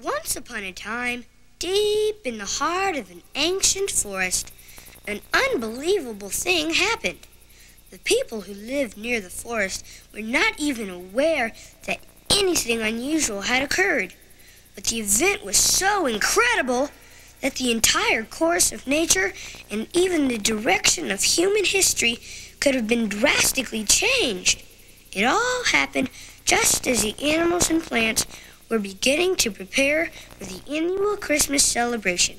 Once upon a time, deep in the heart of an ancient forest, an unbelievable thing happened. The people who lived near the forest were not even aware that anything unusual had occurred. But the event was so incredible that the entire course of nature and even the direction of human history could have been drastically changed. It all happened just as the animals and plants were beginning to prepare for the annual Christmas celebration.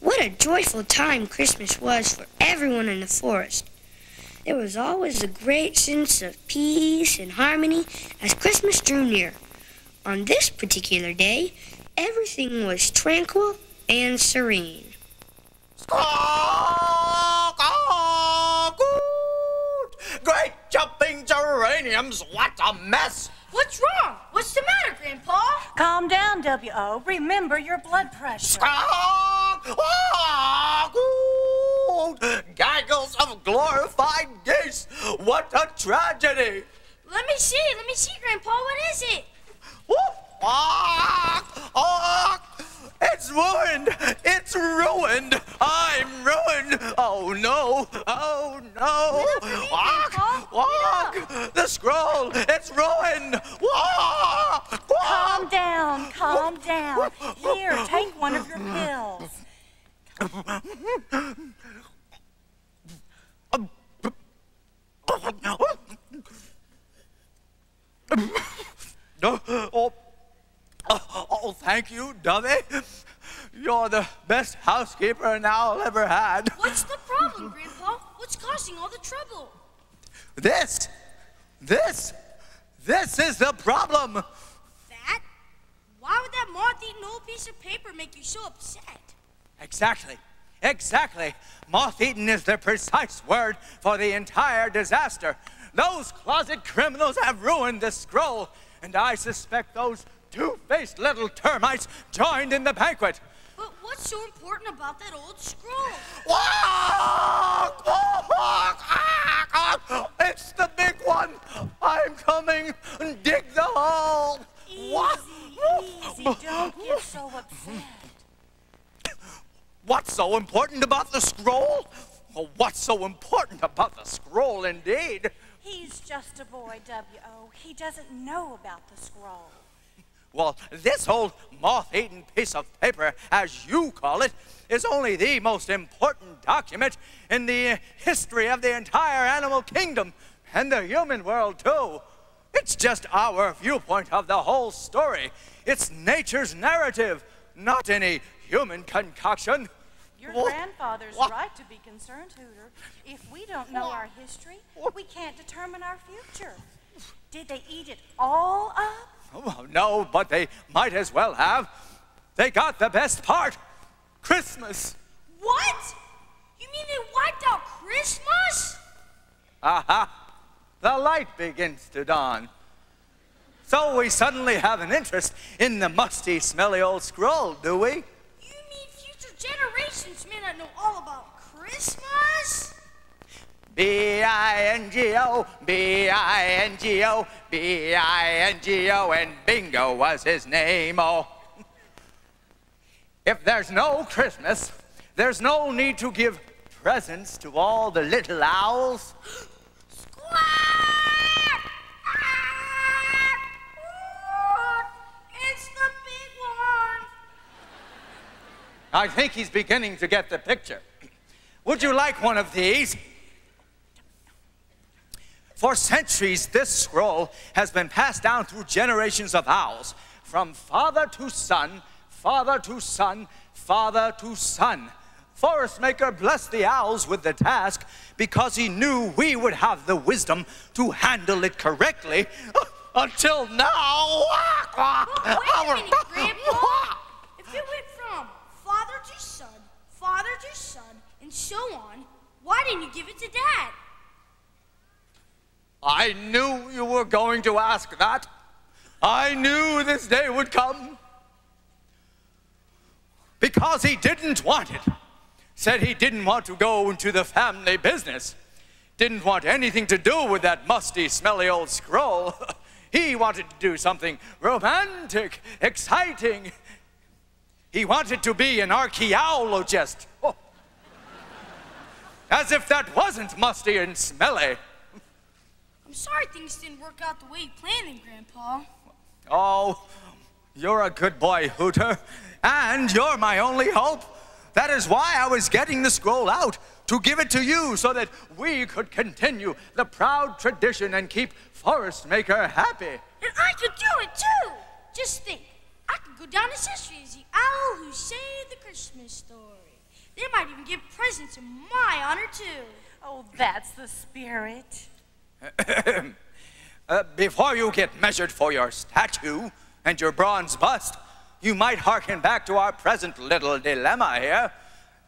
What a joyful time Christmas was for everyone in the forest. There was always a great sense of peace and harmony as Christmas drew near. On this particular day, everything was tranquil and serene. Great jumping geraniums, what a mess! What's wrong? What's the matter, Grandpa? Calm down, W.O. Remember your blood pressure. Gaggles of glorified geese! What a tragedy! Let me see, Grandpa. What is it? It's ruined! It's ruined! I'm ruined! Oh no! Oh no! Walk! The scroll! It's ruined! Walk! Calm down, calm down. Here, take one of your pills. Oh, thank you, Dovey. You're the best housekeeper I'll ever had. What's the problem, Grandpa? What's causing all the trouble? This is the problem. That? Why would that moth-eaten old piece of paper make you so upset? Exactly. Moth-eaten is the precise word for the entire disaster. Those closet criminals have ruined the scroll, and I suspect those two-faced little termites joined in the banquet. But what's so important about that old scroll? It's the big one. I'm coming. Dig the hole. Easy, don't get so upset. What's so important about the scroll? Oh, what's so important about the scroll, indeed? He's just a boy, W.O. He doesn't know about the scroll. Well, this old moth-eaten piece of paper, as you call it, is only the most important document in the history of the entire animal kingdom and the human world, too. It's just our viewpoint of the whole story. It's nature's narrative, not any human concoction. Your grandfather's right to be concerned, Hooter. If we don't know our history, we can't determine our future. Did they eat it all up? Oh, no, but they might as well have. They got the best part, Christmas. What? You mean they wiped out Christmas? Aha, the light begins to dawn. So we suddenly have an interest in the musty, smelly old scroll, do we? You mean future generations may not know all about Christmas? B-I-N-G-O, B-I-N-G-O, B-I-N-G-O, and Bingo was his name, oh. If there's no Christmas, there's no need to give presents to all the little owls. Squawk! It's the big one. I think he's beginning to get the picture. Would you like one of these? For centuries, this scroll has been passed down through generations of owls, from father to son, father to son, father to son. Forest Maker blessed the owls with the task because he knew we would have the wisdom to handle it correctly. Until now. But wait a minute, Grandpa. If it went from father to son, and so on, why didn't you give it to Dad? I knew you were going to ask that. I knew this day would come. Because he didn't want it. Said he didn't want to go into the family business. Didn't want anything to do with that musty, smelly old scroll. He wanted to do something romantic, exciting, He wanted to be an archaeologist. Oh. As if that wasn't musty and smelly. I'm sorry things didn't work out the way you planned them, Grandpa. Oh, you're a good boy, Hooter. And you're my only hope. That is why I was getting the scroll out, to give it to you so that we could continue the proud tradition and keep Forest Maker happy. And I could do it too! Just think, I could go down as history as the owl who saved the Christmas story. They might even give presents in my honor too. Oh, that's the spirit. Before you get measured for your statue and your bronze bust, you might hearken back to our present little dilemma here.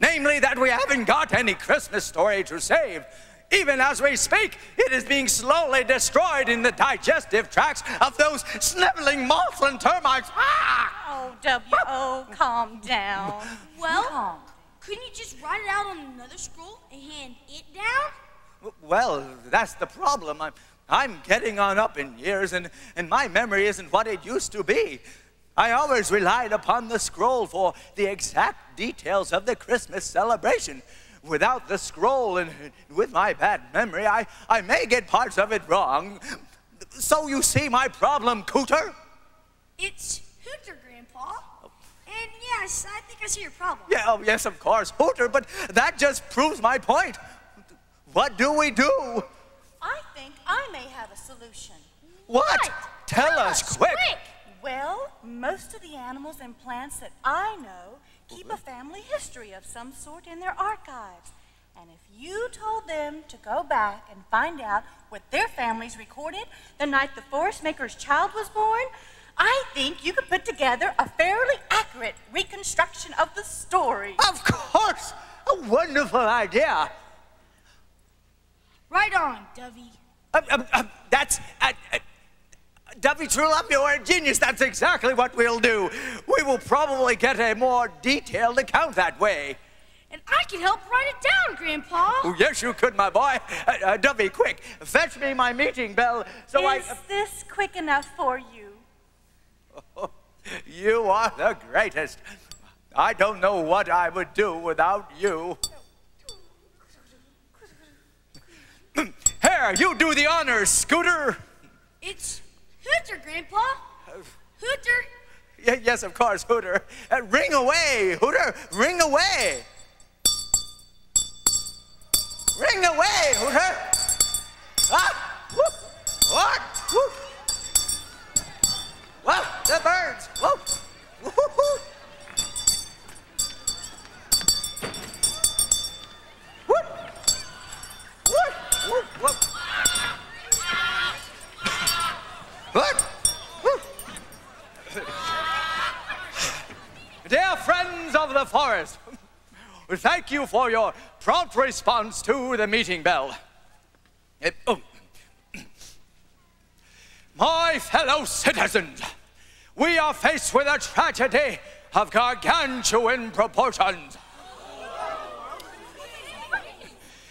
Namely that we haven't got any Christmas story to save. Even as we speak, it is being slowly destroyed in the digestive tracts of those sniveling moths and termites. Ah! Oh, W.O., calm down. Well, couldn't you just write it out on another scroll and hand it down? Well, that's the problem. I'm getting on up in years, and my memory isn't what it used to be. I always relied upon the scroll for the exact details of the Christmas celebration. Without the scroll and with my bad memory, I may get parts of it wrong. So you see my problem, Cooter? It's Hooter, Grandpa. And yes, I think I see your problem. Yeah, oh, yes, of course, Hooter, but that just proves my point. What do we do? I think I may have a solution. What? Tell us, quick. Well, most of the animals and plants that I know keep a family history of some sort in their archives. And if you told them to go back and find out what their families recorded the night the Forest Maker's child was born, I think you could put together a fairly accurate reconstruction of the story. Of course! A wonderful idea. Right on, Dovey. Dovey Trulop, you're a genius. That's exactly what we'll do. We will probably get a more detailed account that way. And I can help write it down, Grandpa. Oh, yes, you could, my boy. Dovey, quick, fetch me my meeting bell so Is this quick enough for you? Oh, you are the greatest. I don't know what I would do without you. Here, you do the honors, Scooter. It's Hooter, Grandpa. Hooter. Yes, of course, Hooter. Ring away, Hooter. Ring away. Ring away, Hooter. Ah, whoop. What? Whoop. Well, the birds. Whoop. Whoop. Whoop. Whoop. Whoop. Whoop. What? Dear friends of the forest, thank you for your prompt response to the meeting bell. My fellow citizens, we are faced with a tragedy of gargantuan proportions.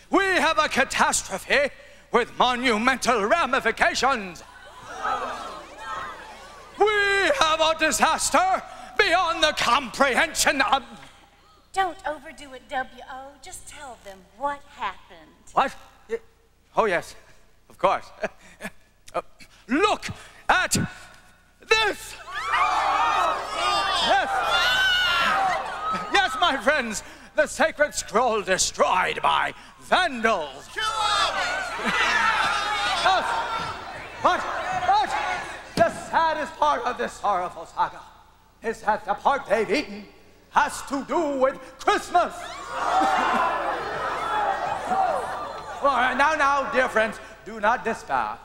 We have a catastrophe with monumental ramifications. We have a disaster beyond the comprehension of... Don't overdo it, W.O. Just tell them what happened. What? Oh, yes, of course. Look at this! Yes! Yes, my friends, the sacred scroll destroyed by vandals. Kill them! But the saddest part of this sorrowful saga is that the part they've eaten has to do with Christmas. Now, dear friends, do not despair.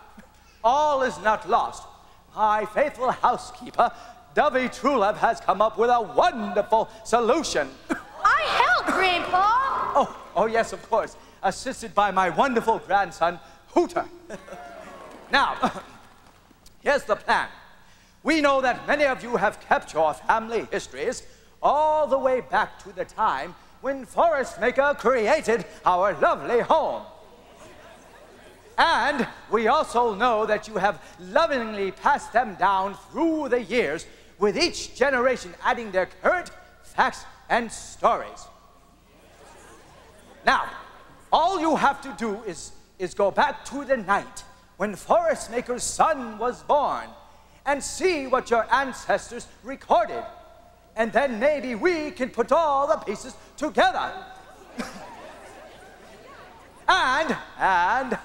All is not lost. My faithful housekeeper, Dovey Trulop, has come up with a wonderful solution. I help, Grandpa. Oh, yes, of course. Assisted by my wonderful grandson, Hooter. Now, here's the plan. We know that many of you have kept your family histories all the way back to the time when Forest Maker created our lovely home. And we also know that you have lovingly passed them down through the years, with each generation adding their current facts, and stories. Now, all you have to do is go back to the night when Forest Maker's son was born and see what your ancestors recorded. And then maybe we can put all the pieces together. And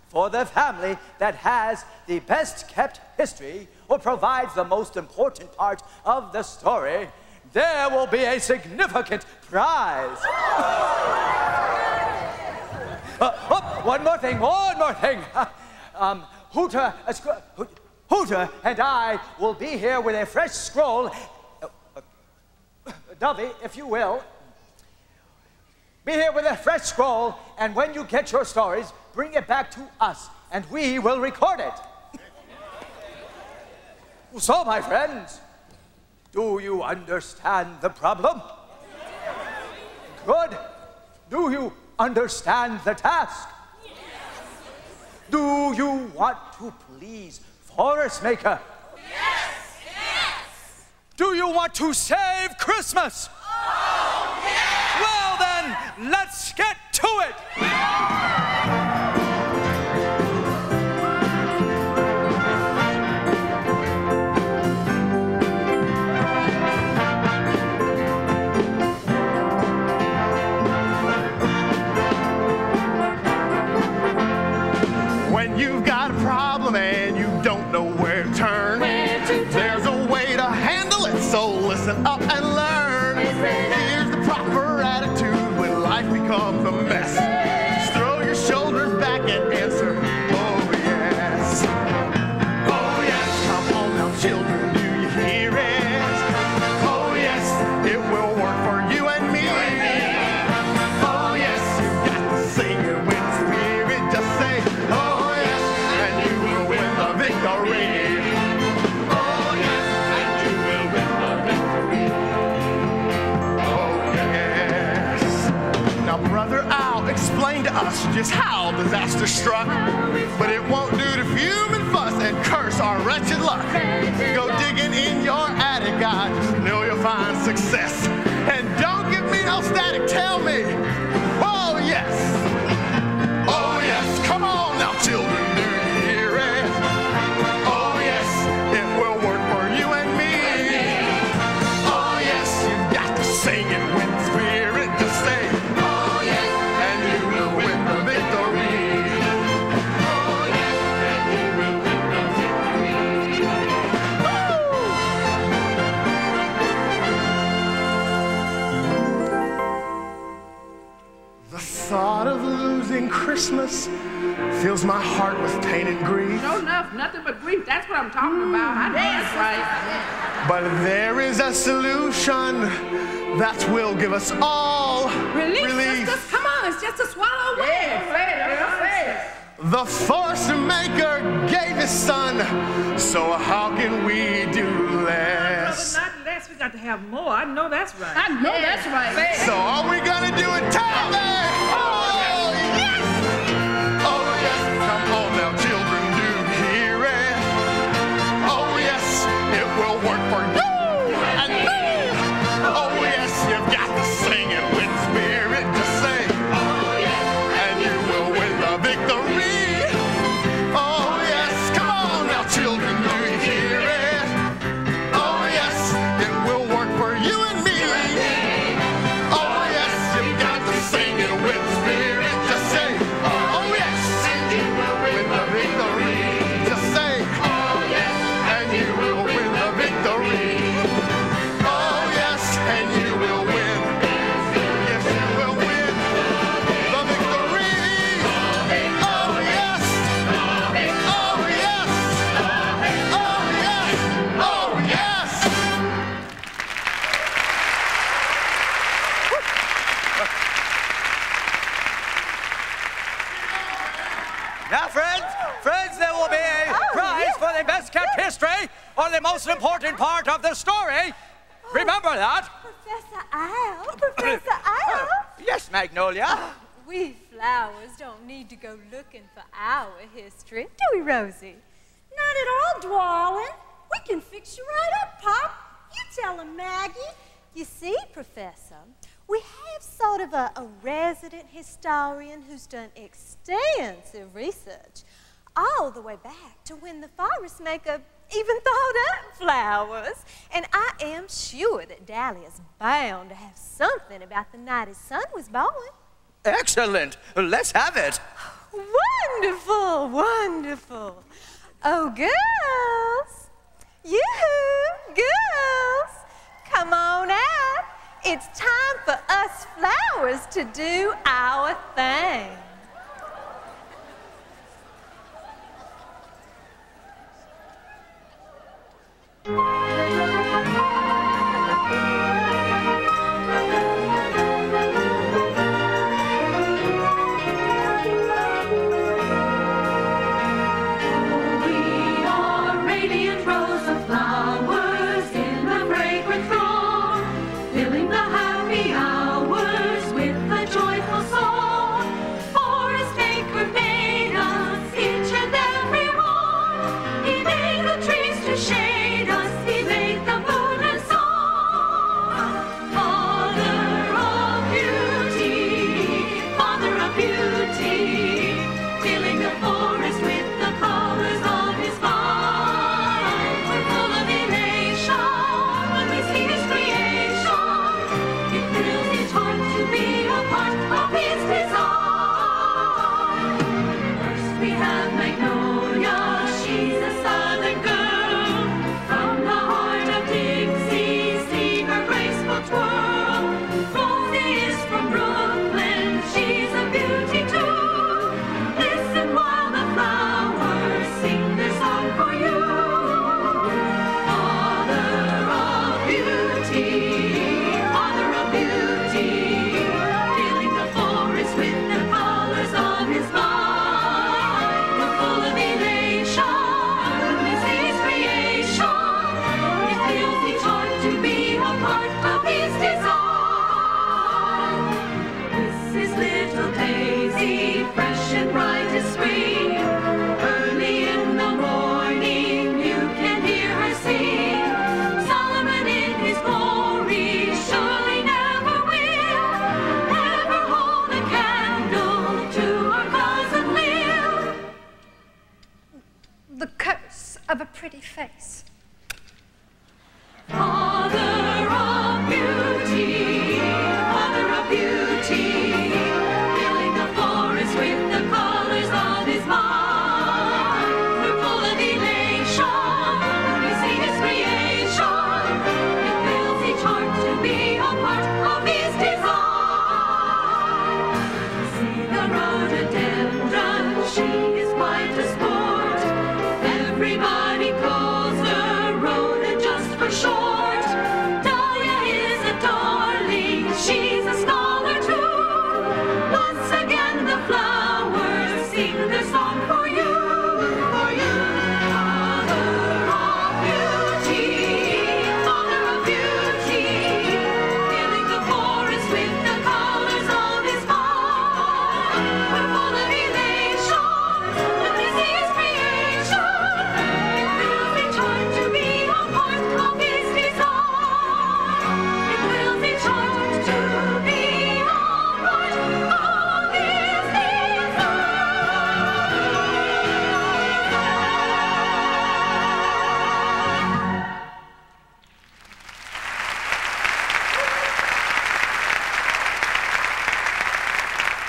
for the family that has the best kept history or provides the most important part of the story, there will be a significant prize. One more thing. Hooter and I will be here with a fresh scroll. Dovey, if you will. Be here with a fresh scroll, and when you get your stories, bring it back to us, and we will record it. So, my friends, do you understand the problem? Good. Do you understand the task? Yes. Do you want to please Forest Maker? Yes! Yes! Do you want to save Christmas? Oh, yes! Well then, let's get to it! When you've got a problem and you don't know where to turn, there's a way to handle it, so listen up and learn. Here's the proper attitude when life becomes a mess. Just throw your shoulders back and answer, oh yes. Oh yes, come on now children, do you hear it? Oh yes, it will work for you and me. Oh yes, you've got to sing it with spirit, just say, oh yes, and you will win the victory. Oh yes, and you will win the victory. Oh yes. Now brother, I'll explain to us just how disaster struck, but it won't do to fume and fuss and curse our wretched luck. Go digging in your attic, I just know you'll find success. And don't give me no static, tell me, oh yes. Oh yes, come on now children, do you hear it? Oh yes, it will work for you and me. Oh yes, you've got to sing it with spirit, just say, oh yes, and you will win the victory. Oh yes, and you will win the victory. The thought of losing Christmas fills my heart with pain and grief. Sure enough, nothing but grief. That's what I'm talking about. I know that's right. But there is a solution that will give us all Relief. Just come on, it's just a swallow. Yeah, say it. The Forest Maker gave his son, so how can we do less? Not less, we got to have more. I know that's right. I know that's right. So are we gonna do it? Tell me! Oh, yes! Oh, yes! Come on now, children, do you hear it? Oh, yes, it will work for you and me. Oh, yes, you've got to sing it with spirit. Just say, oh, yes, and you will win the victory. Oh, yes, come on now, children, do you hear it? Oh, yes, it will work for you and me. Oh, yes, you've got to sing it with spirit. Just say, oh, yes, and you will win the victory. Just say, oh, yes, and you will win the victory. Oh, yes, and you will win. Yes, you will win the victory. Oh, yes. Oh, yes. Oh, yes. Oh, yes. Now, friends, there will be a prize for the best kept history or the most important part of the story. Remember that. Professor Owl. Yes, Magnolia. We flowers don't need to go looking for our history, do we, Rosie? Not at all, darling. We can fix you right up, Pop. You tell him, Maggie. You see, Professor, we have sort of a resident historian who's done extensive research all the way back to when the forest maker even thought up flowers. And I am sure that Dahlia's bound to have something about the night his son was born. Excellent. Let's have it. Wonderful, wonderful. Oh, girls. You, girls. Come on out. It's time for us flowers to do our thing. The curse of a pretty face. Father of beauty, filling the forest with the colors of his mind. We're full of elation when we see his creation. It fills each heart to be a part of his design. See the rhododendron, she is quite a sport. Everybody calls her Rhoda just for short. Dahlia is a darling, she's a scholar too. Once again the flowers sing their song for you, for you. Father of beauty, filling the forest with the colors of his mind. We're full of elation when we see his creation. It fills each heart to be a part of his design. It fills each heart to be a part of his design.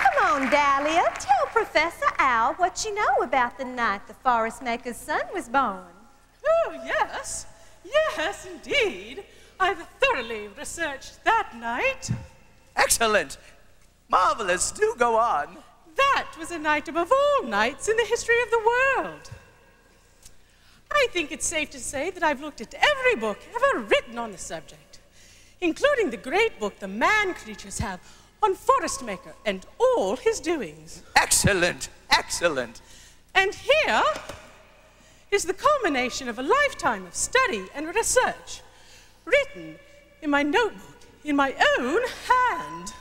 Come on, Dahlia, tell Professor Owl what you know about the night the forest maker's son was born. Oh, yes. Yes, indeed. I've thoroughly researched that night. Excellent. Marvelous. Do go on. That was a night above all nights in the history of the world. I think it's safe to say that I've looked at every book ever written on the subject, including the great book the man-creatures have on Forest Maker and all his doings. Excellent. Excellent. And here is the culmination of a lifetime of study and research, written in my notebook, in my own hand.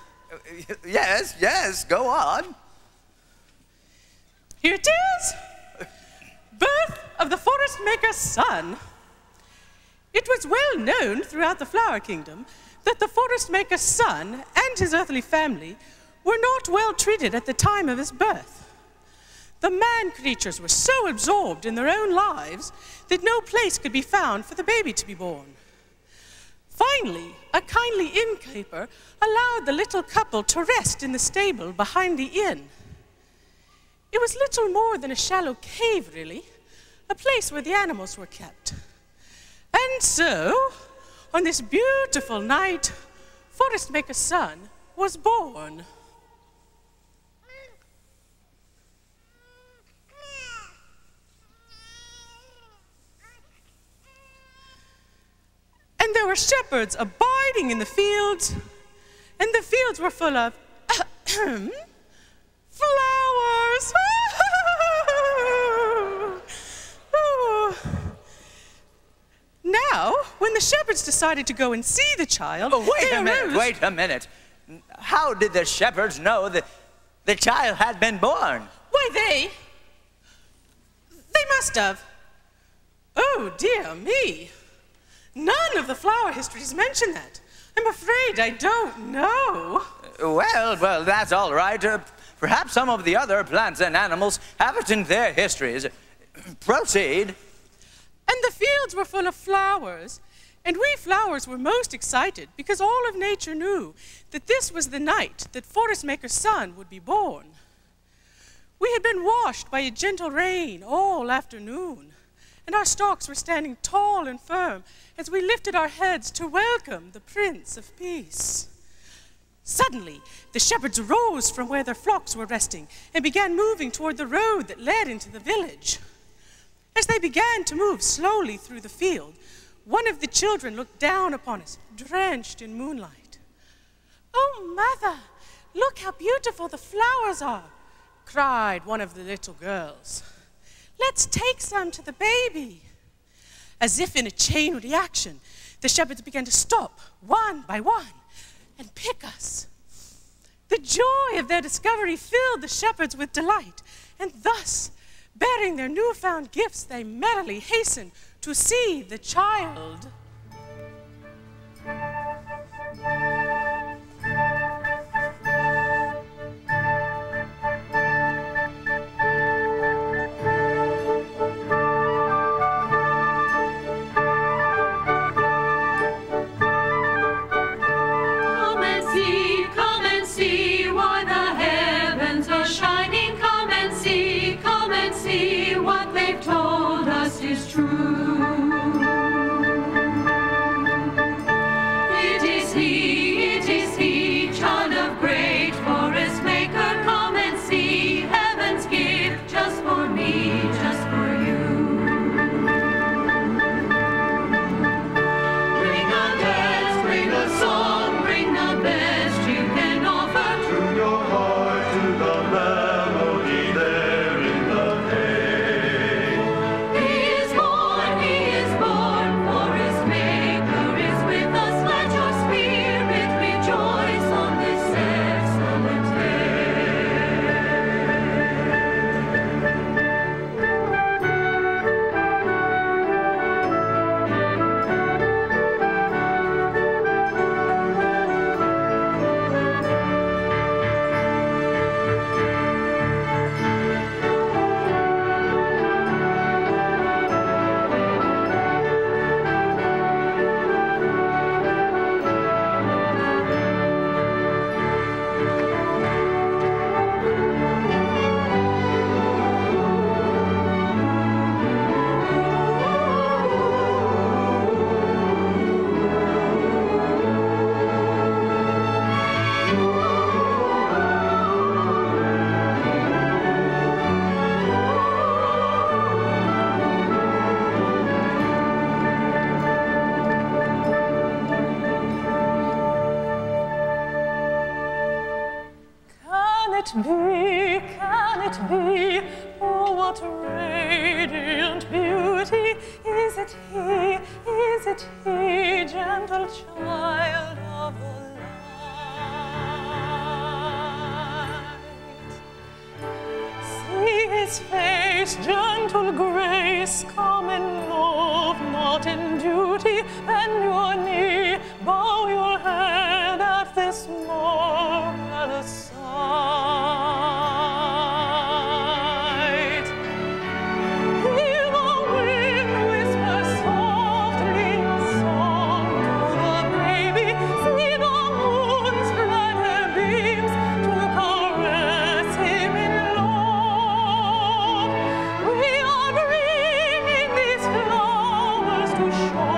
Yes, yes, go on. Here it is. Birth of the Forest Maker's son. It was well known throughout the Flower Kingdom that the forest maker's son and his earthly family were not well treated at the time of his birth. The man creatures were so absorbed in their own lives that no place could be found for the baby to be born. Finally, a kindly innkeeper allowed the little couple to rest in the stable behind the inn. It was little more than a shallow cave, really, a place where the animals were kept. And so, on this beautiful night, Forest Maker's son was born. And there were shepherds abiding in the fields, and the fields were full of flowers. Now, when the shepherds decided to go and see the child, wait a minute. How did the shepherds know that the child had been born? Why, they must have. Oh, dear me. None of the flower histories mention that. I'm afraid I don't know. Well, that's all right. Perhaps some of the other plants and animals have it in their histories. Proceed. And the fields were full of flowers, and we flowers were most excited because all of nature knew that this was the night that Forest Maker's son would be born. We had been washed by a gentle rain all afternoon, and our stalks were standing tall and firm as we lifted our heads to welcome the Prince of Peace. Suddenly, the shepherds rose from where their flocks were resting and began moving toward the road that led into the village. As they began to move slowly through the field, one of the children looked down upon us, drenched in moonlight. "Oh, Mother, look how beautiful the flowers are," cried one of the little girls. "Let's take some to the baby." As if in a chain reaction, the shepherds began to stop one by one and pick us. The joy of their discovery filled the shepherds with delight, and thus, bearing their newfound gifts, they merrily hastened to see the child. Come and see why the heavens are shining. Come and see what they've told us is true. It is he, child of great forest maker. Come and see heaven's gift just for me, just for you. Bring a dance, bring a song, bring the best you can offer. To your heart, to the melody there in the hay. He is born, forest maker is with us. Let your spirit rejoice on this excellent Can it be? Oh, what radiant beauty! Is it he, gentle child of the light? See his face, gentle grace, come in love, not in duty. Bend your knee, bow your head. snore and a sight. Hear the wind whisper softly a song to the baby. See the moon spread her beams to caress him in love. We are bringing these flowers to show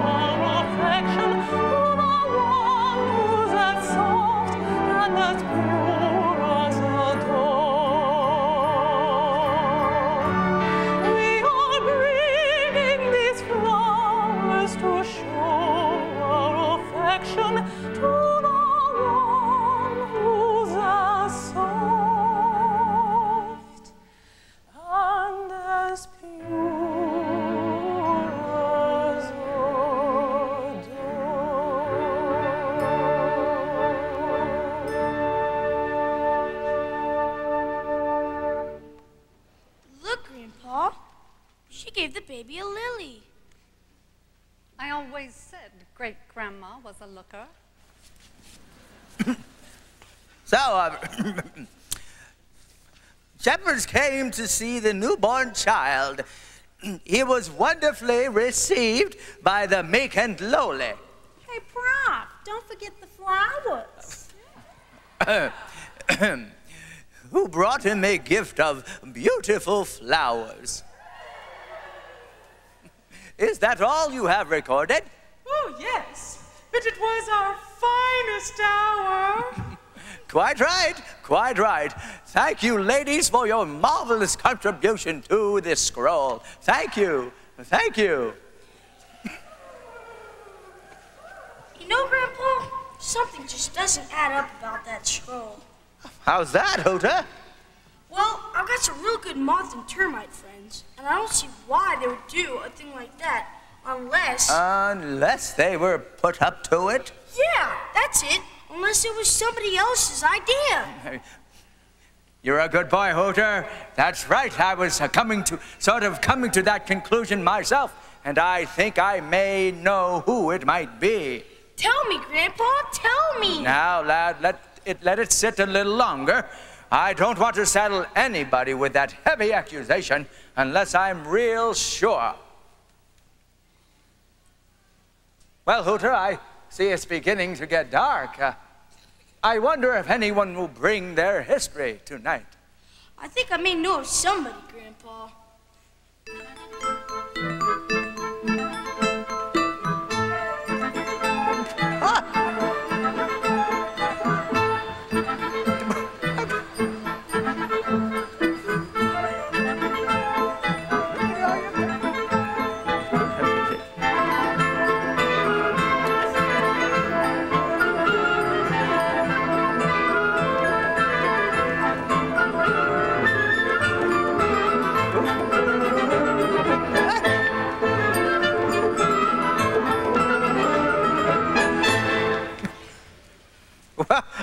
our affection to the one who's as soft and as pure as a dove. We are bringing these flowers to show our affection to the one who's as soft and as pure as a dove. Look, Grandpa. She gave the baby a lily. I always said great-grandma was a looker. So, shepherds came to see the newborn child. He was wonderfully received by the meek and lowly. Hey, Prof, don't forget the flowers. Who brought him a gift of beautiful flowers. Is that all you have recorded? Oh, yes, but it was our finest hour. Quite right, quite right. Thank you, ladies, for your marvelous contribution to this scroll. Thank you, thank you. You know, Grandpa, something just doesn't add up about that scroll. How's that, Hooter? Well, I've got some real good moth and termite friends, and I don't see why they would do a thing like that unless... Unless they were put up to it? Yeah, that's it. Unless it was somebody else's idea. You're a good boy, Hooter. That's right. I was coming to that conclusion myself, and I think I may know who it might be. Tell me, Grandpa, tell me. Now, lad, let it sit a little longer. I don't want to saddle anybody with that heavy accusation unless I'm real sure. Well, Hooter, I see it's beginning to get dark. I wonder if anyone will bring their history tonight. I think I may know of somebody, Grandpa.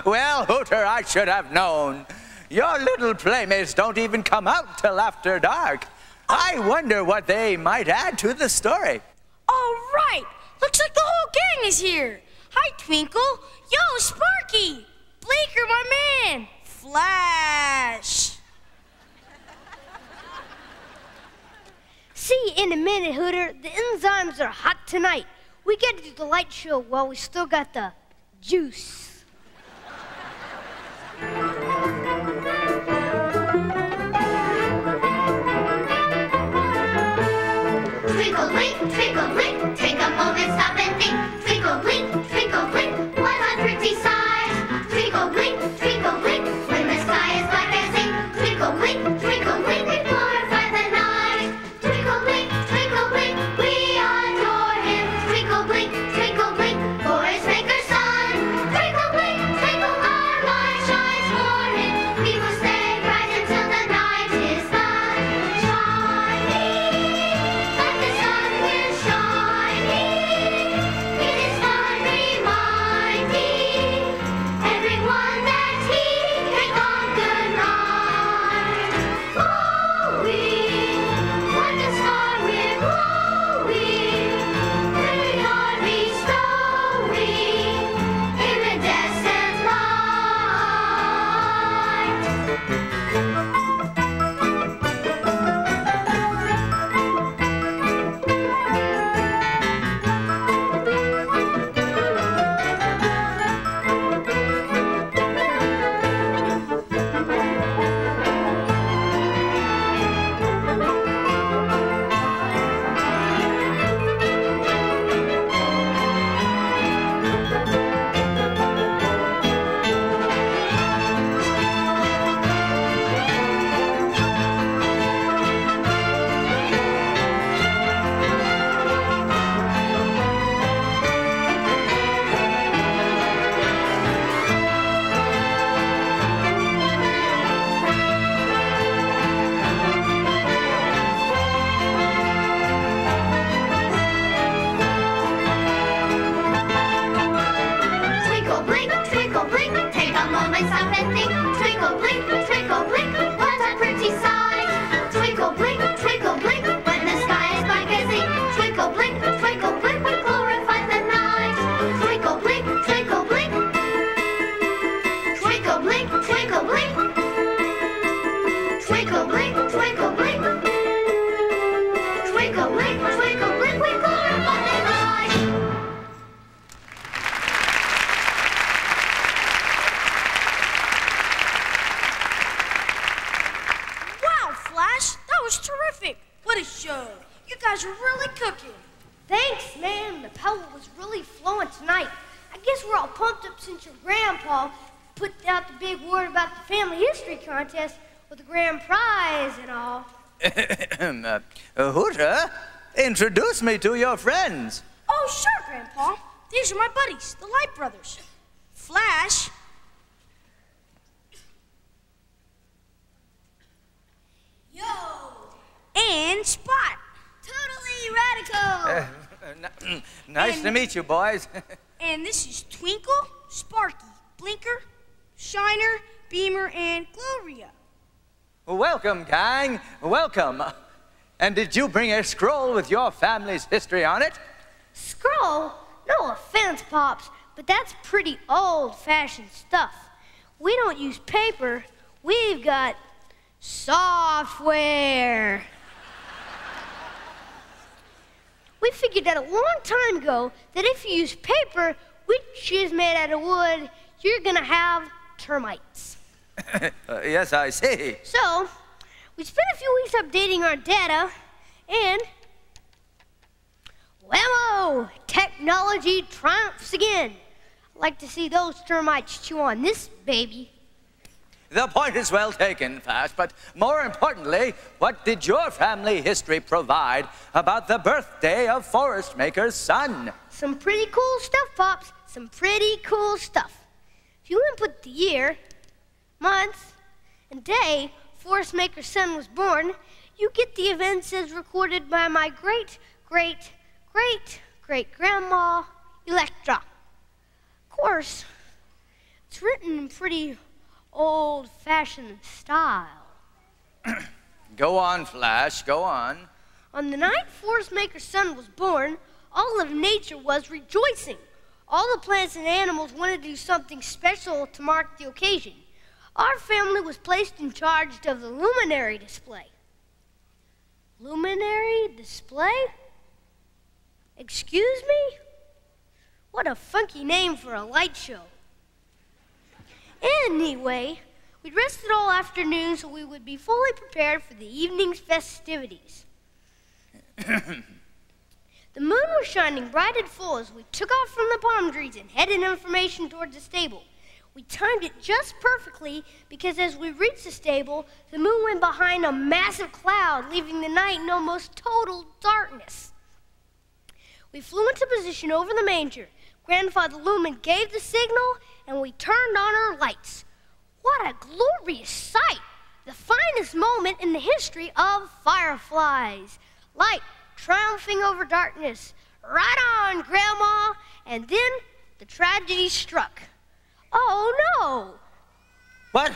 Well, Hooter, I should have known. Your little playmates don't even come out till after dark. I wonder what they might add to the story. All right. Looks like the whole gang is here. Hi, Twinkle. Yo, Sparky. Blaker, my man. Flash. See you in a minute, Hooter. The enzymes are hot tonight. We get to do the light show while we still got the juice. Twinkle, blink, take a moment, stop and think. Twinkle, blink, what a pretty sight. Twinkle, blink, when the sky is black as ink. Twinkle, blink, we glorify the night. Twinkle, blink, we adore him. Twinkle, blink, for his maker's son. Twinkle, blink, our light shines for him. We will stay bright until the night is done. Shining, like the sun we're shining. It is fun blink, twinkle, blink, twinkle, but they fly. Wow, Flash, that was terrific. What a show. You guys are really cooking. Thanks, man. The power was really flowing tonight. I guess we're all pumped up since your grandpa put out the big word about the family history contest with the grand prize and all. Hooter, introduce me to your friends. Oh, sure, Grandpa. These are my buddies, the Light Brothers. Flash. Yo! And Spot. Totally radical! Nice to meet you, boys. And this is Twinkle, Sparky, Blinker, Shiner, Beamer, and Gloria. Welcome, gang. Welcome. And did you bring a scroll with your family's history on it? Scroll? No offense, Pops, but that's pretty old-fashioned stuff. We don't use paper. We've got software. We figured out a long time ago that if you use paper, which is made out of wood, you're gonna have termites. Yes, I see. So, we spent a few weeks updating our data, and whammo! Technology triumphs again. I'd like to see those termites chew on this baby. The point is well taken, Flash, but more importantly, what did your family history provide about the birthday of Forest Maker's son? Some pretty cool stuff, Pops. Some pretty cool stuff. If you input the year, month, and day Forest Maker's son was born, you get the events as recorded by my great-great-great-great-grandma, Electra. Of course, it's written in pretty old-fashioned style. Go on, Flash, go on. On the night Forest Maker's son was born, all of nature was rejoicing. All the plants and animals wanted to do something special to mark the occasion. Our family was placed in charge of the luminary display. Luminary display? Excuse me? What a funky name for a light show. Anyway, we'd rested all afternoon so we would be fully prepared for the evening's festivities. The moon was shining bright and full as we took off from the palm trees and headed in formation towards the stable. We timed it just perfectly because as we reached the stable, the moon went behind a massive cloud, leaving the night in almost total darkness. We flew into position over the manger. Grandfather Lumen gave the signal, and we turned on our lights. What a glorious sight! The finest moment in the history of fireflies. Light triumphing over darkness. Right on, Grandma! And then the tragedy struck. Oh, no! What?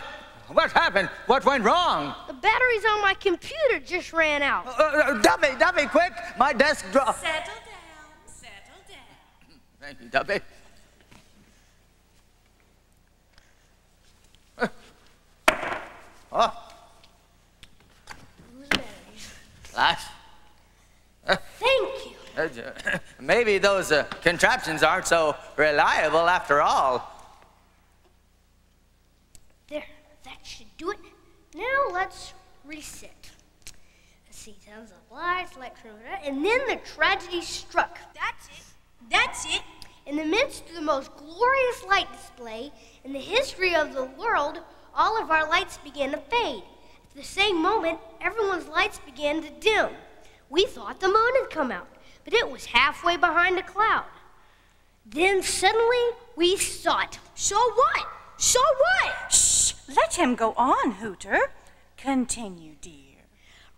What happened? What went wrong? The batteries on my computer just ran out. Duffy, quick! My desk dropped. Settle down, settle down. Thank you, Duffy. Oh. Whose batteries? Flash. Thank you. Maybe those contraptions aren't so reliable after all. There, that should do it. Now let's reset. Let's see, sounds of lights, electronic, and then the tragedy struck. That's it. That's it. In the midst of the most glorious light display in the history of the world, all of our lights began to fade. At the same moment, everyone's lights began to dim. We thought the moon had come out, but it was halfway behind a cloud. Then suddenly, we saw it. So what? So what? Shh! Let him go on, Hooter. Continue, dear.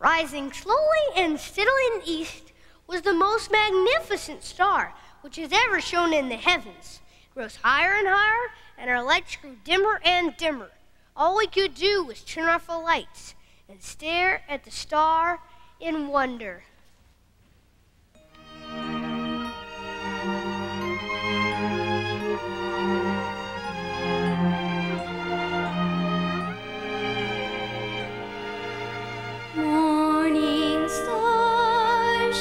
Rising slowly and steadily in the east was the most magnificent star which has ever shone in the heavens. It rose higher and higher, and our lights grew dimmer and dimmer. All we could do was turn off the lights and stare at the star in wonder. Morning star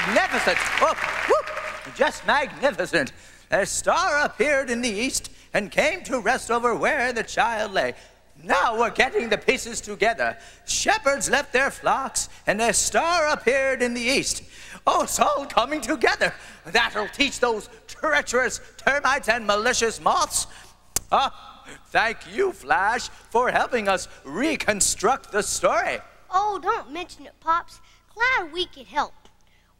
magnificent. Oh, whoop, just magnificent. A star appeared in the east and came to rest over where the child lay. Now we're getting the pieces together. Shepherds left their flocks, and a star appeared in the east. Oh, it's all coming together. That'll teach those treacherous termites and malicious moths. Thank you, Flash, for helping us reconstruct the story. Oh, don't mention it, Pops. Glad we could help.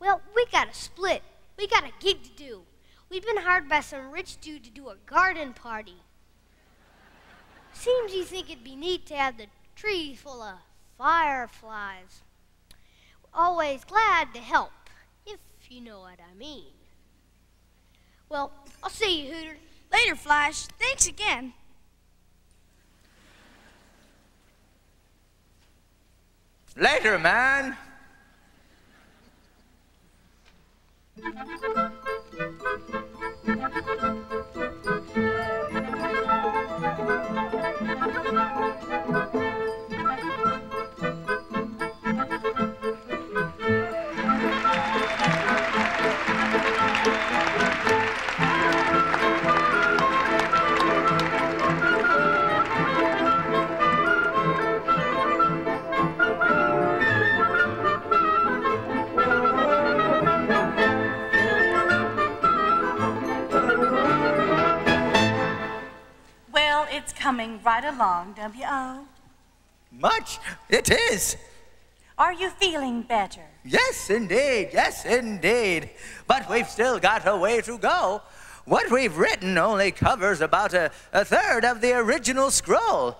Well, we got a split. We got a gig to do. We've been hired by some rich dude to do a garden party. Seems you think it'd be neat to have the tree full of fireflies. Always glad to help, if you know what I mean. Well, I'll see you, Hooter. Later, Flash. Thanks again. Later, man. Well, it's coming right along, W.O. Much it is. Are you feeling better? Yes, indeed. Yes, indeed. But we've still got a way to go. What we've written only covers about a third of the original scroll.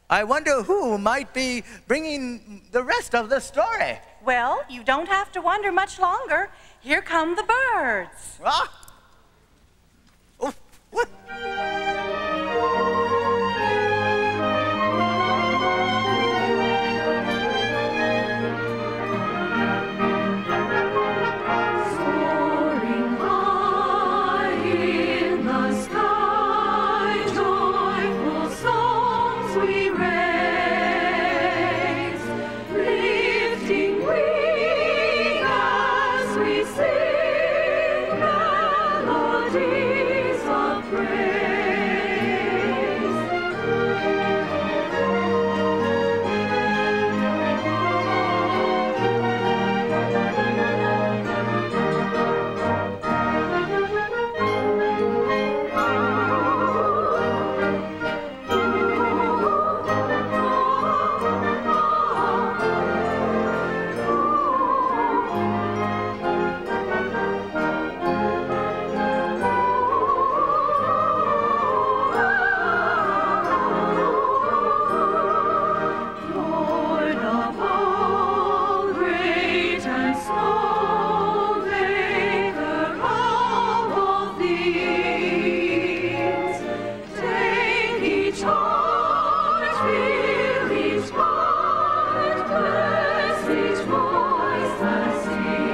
I wonder who might be bringing the rest of the story. Well, you don't have to wonder much longer. Here come the birds. Ah. Oh, what? Soaring high in the sky, joyful songs we raise, lifting wing as we sing melodies of praise. Lord of all, great and small, Maker of all things, take each heart, fill each heart, bless each voice that sings.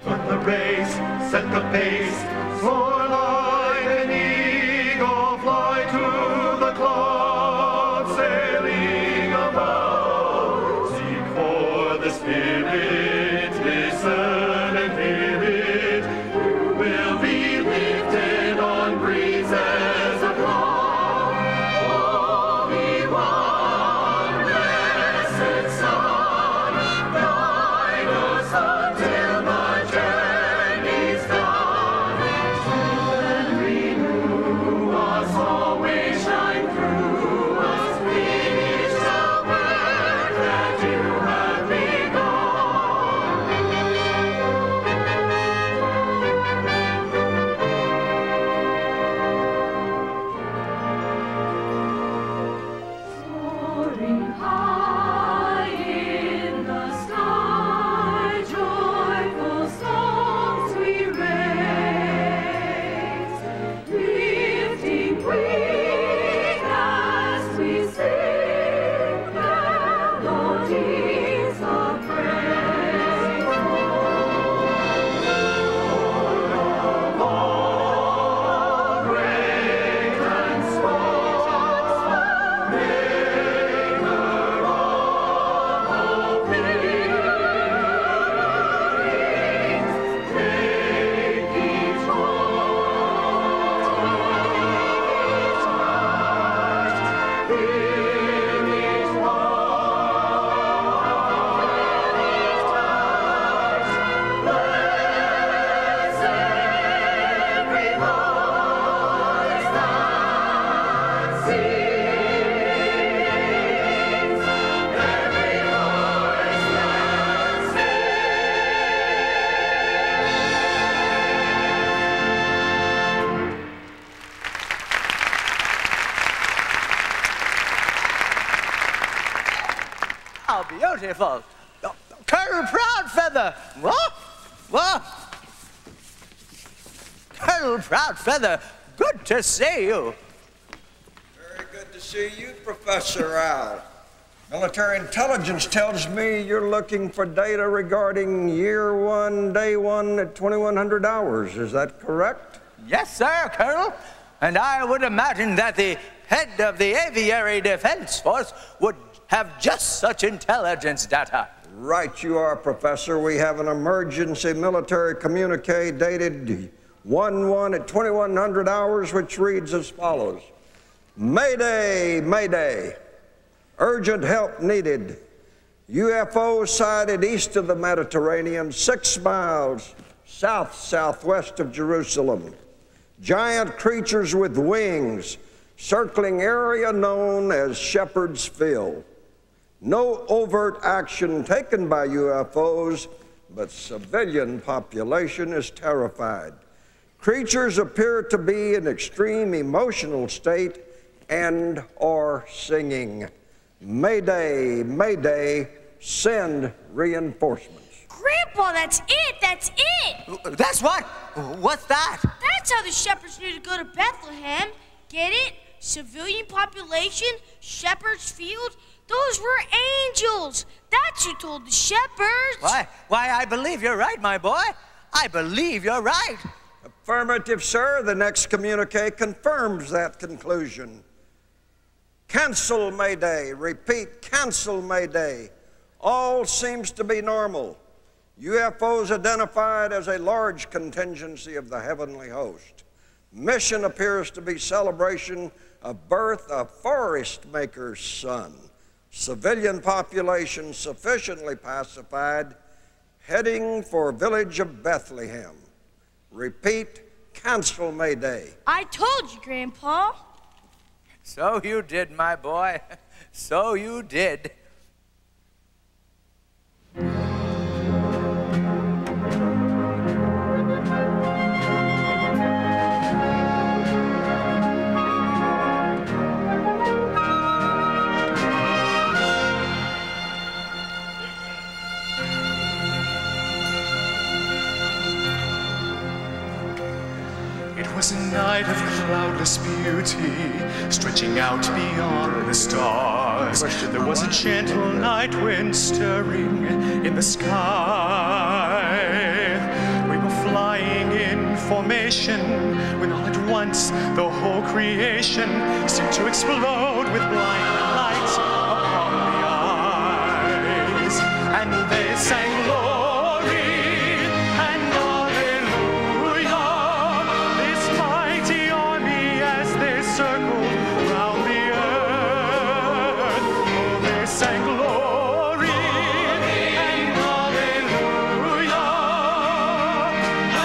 Run the race, set the pace, soar like an eagle, fly to the clouds, sailing above. Seek for the Spirit, listen and hear it. You will be lifted on breezes of love. Holy One, blessed Son, guide us until the journey's done. And renew us, always shine through us. Finish the work that you have begun. beautiful. Colonel Proudfeather! What? What? Colonel Proudfeather, good to see you. Very good to see you, Professor Al. Military intelligence tells me you're looking for data regarding year one, day one at 2100 hours. Is that correct? Yes, sir, Colonel. And I would imagine that the head of the Aviary Defense Force would have just such intelligence data. Right you are, Professor. We have an emergency military communique dated 1/1 at 2100 hours, which reads as follows. Mayday, Mayday. Urgent help needed. UFO sighted east of the Mediterranean, 6 miles southwest of Jerusalem. Giant creatures with wings circling area known as Shepherd's Field. No overt action taken by UFOs, but civilian population is terrified. Creatures appear to be in extreme emotional state and or singing. Mayday, Mayday, send reinforcements. Grandpa, that's it, that's it! That's what? What's that? That's how the shepherds knew to go to Bethlehem. Get it? Civilian population, Shepherd's Field. Those were angels. That's who told the shepherds. Why, I believe you're right, my boy. I believe you're right. Affirmative, sir. The next communique confirms that conclusion. Cancel Mayday. Repeat, cancel Mayday. All seems to be normal. UFOs identified as a large contingency of the heavenly host. Mission appears to be celebration of birth of Forest Maker's son. Civilian population sufficiently pacified, heading for village of Bethlehem. Repeat, cancel Mayday. I told you, Grandpa. So you did, my boy. So you did. It was a night of cloudless beauty, stretching out beyond the stars. There was a gentle night wind stirring in the sky. We were flying in formation when all at once the whole creation seemed to explode with blinding light upon the eyes. And they sang glory and hallelujah. This mighty army as they circled round the earth. Oh, they sang glory and hallelujah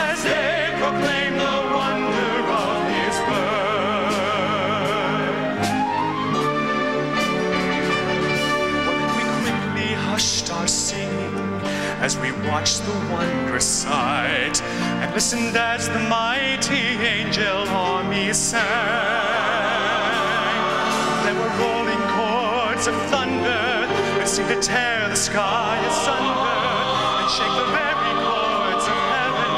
as they proclaimed the wonder of his birth. We quickly hushed our singing as we watched the wondrous sight and listened as the mighty angel army sang. There were rolling chords of thunder that seemed to tear the sky asunder and shake the very chords of heaven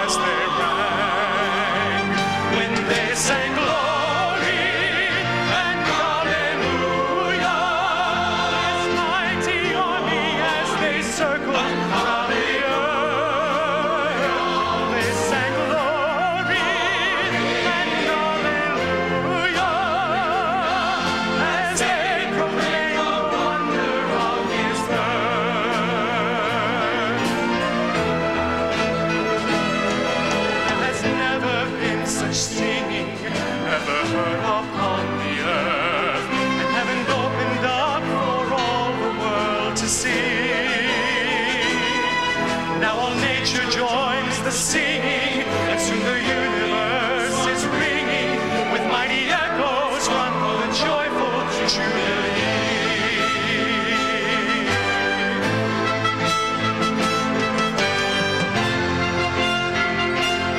as they rang. When they sang glory and hallelujah, this mighty army as they circled around the earth, they sang glory and hallelujah as they proclaimed the wonder of his birth. There has never been such singing ever heard upon the earth, and heaven opened up for all the world to see. Now all nature joins the singing, and soon the universe is ringing with mighty echoes run through the joyful jubilee.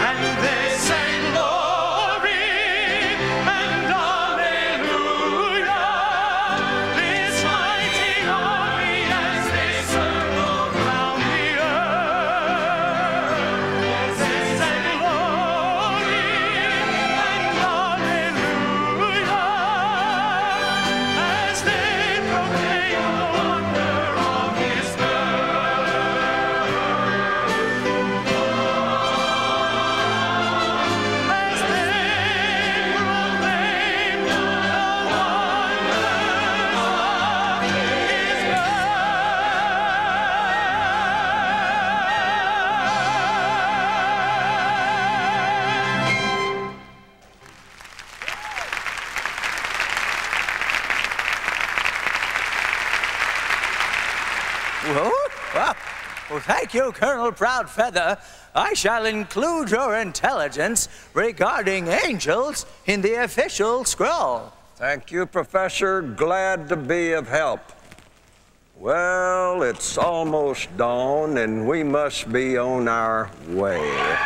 And they sang glory and hallelujah, this mighty army as Well, thank you, Colonel Proudfeather. I shall include your intelligence regarding angels in the official scroll. Thank you, Professor. Glad to be of help. Well, it's almost dawn, and we must be on our way.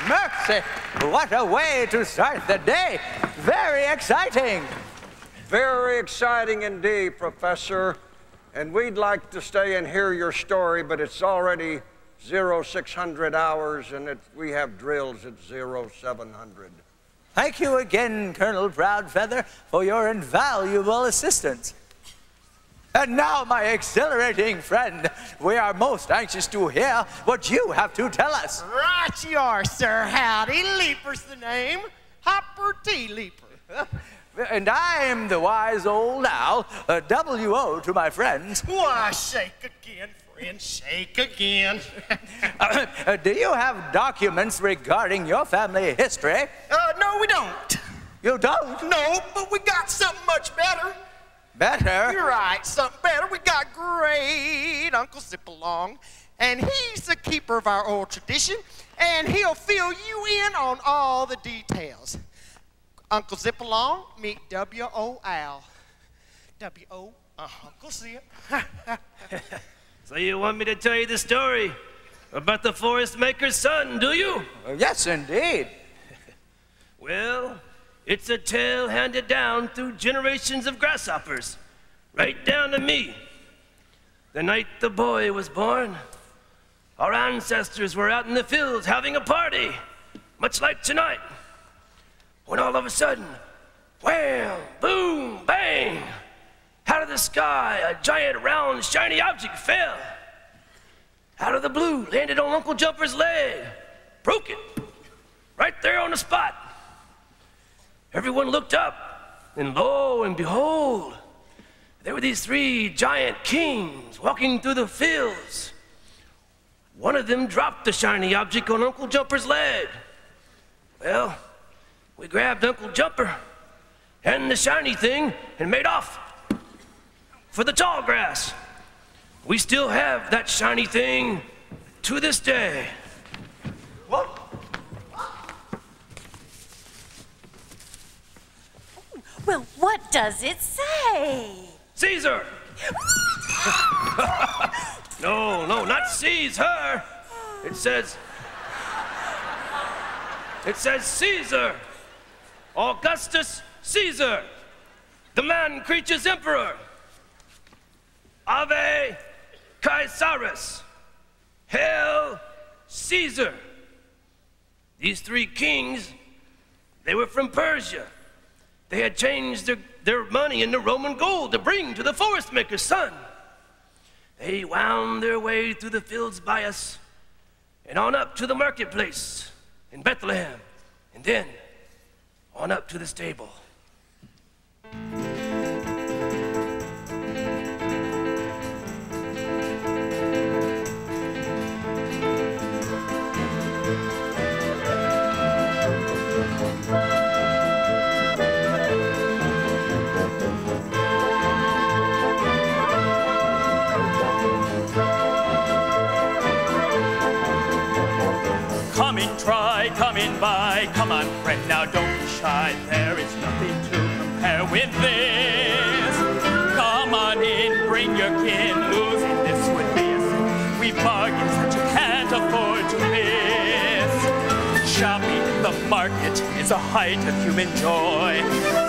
Mercy! What a way to start the day! Very exciting! Very exciting indeed, Professor. And we'd like to stay and hear your story, but it's already 0600 hours, and we have drills at 0700. Thank you again, Colonel Proudfeather, for your invaluable assistance. And now, my exhilarating friend, we are most anxious to hear what you have to tell us. Right you are, sir. Howdy, Leaper's the name. Hopper T. Leaper. And I am the wise old owl, W.O. to my friends. Why, shake again, friend, shake again. Do you have documents regarding your family history? No, we don't. You don't? No, but we got something much better. Better? You're right, something better. We got great Uncle Zip-Along, and he's the keeper of our old tradition, and he'll fill you in on all the details. Uncle Zip-Along, meet W.O. Owl. W.O. Uncle Zip. So you want me to tell you the story about the forest maker's son, do you? Yes, indeed. Well, it's a tale handed down through generations of grasshoppers, right down to me. The night the boy was born, our ancestors were out in the fields having a party, much like tonight, when all of a sudden, wham, boom, bang, out of the sky, a giant, round, shiny object fell. Out of the blue, landed on Uncle Jumper's leg, broke it, right there on the spot. Everyone looked up, and lo and behold, there were these three giant kings walking through the fields. One of them dropped the shiny object on Uncle Jumper's leg. Well, we grabbed Uncle Jumper, and the shiny thing and made off for the tall grass. We still have that shiny thing to this day. What? Well, what does it say? Caesar! No, not seize her. It says Caesar. Augustus Caesar, the man creature's emperor. Ave Caesaris. Hail Caesar. These three kings, they were from Persia. They had changed their money into Roman gold to bring to the forest maker's son. They wound their way through the fields by us and on up to the marketplace in Bethlehem, and then on up to the stable. Come in, try, come in, buy. Come on, friend, now don't be shy. There is nothing to compare with this. Come on in, bring your kin. Losing this would be a sin. We bargains that you can't afford to miss. Shopping in the market is a height of human joy.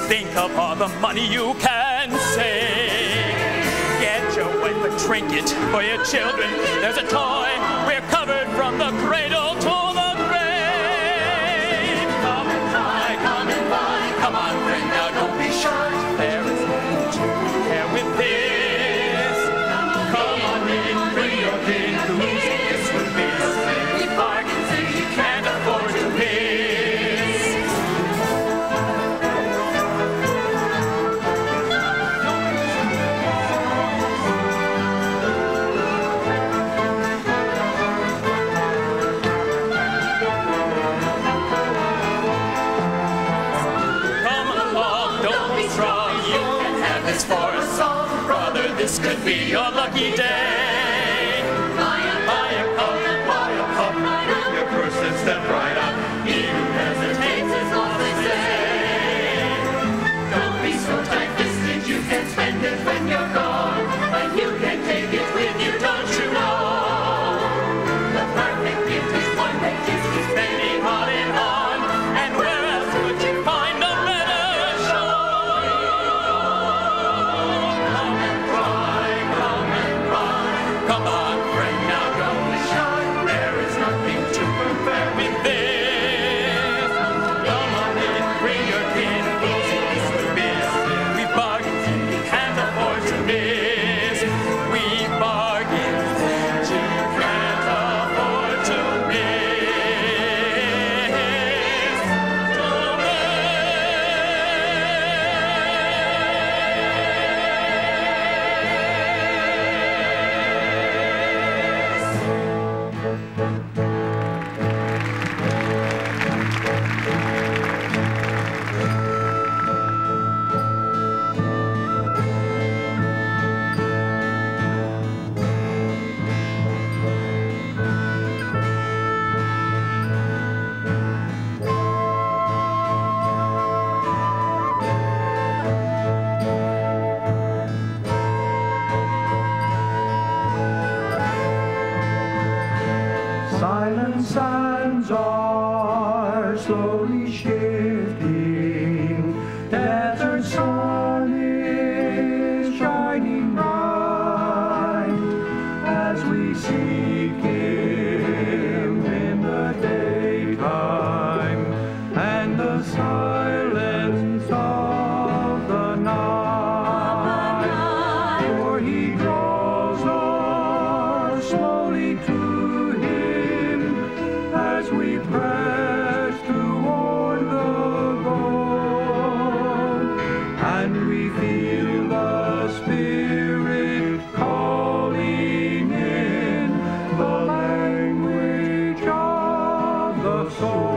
Think of all the money you can save. Get your wife a trinket for your children. There's a toy. We're covered from the cradle to the grave. Come and try, come and buy. Come on, friend, now don't be shy. There is nothing to compare with this. Come on in, bring your kin. Losing this would be a sin. We bargains and you can't afford to miss. This could be your lucky day. Buy a cup, bring your purse and step right up. He who hesitates is lost, they say. Don't be so tight-fisted, you can spend it when you're gone, and you can take it with you, don't you know? The perfect gift is one that keeps you spending on and on, and where else could you find a better show? Come on, friend, now don't be shy. There is nothing to compare with this. Come on in, bring your kin. Losing this would be a sin. We bargained and you can't afford to miss. We bargained and you can't afford to miss. Silent sands are slowly shifting. Desert sun is shining bright as we seek Him in the daytime and the silence of the night. For He draws us slowly to Him as we press toward the goal, and we feel the Spirit calling in the language of the soul.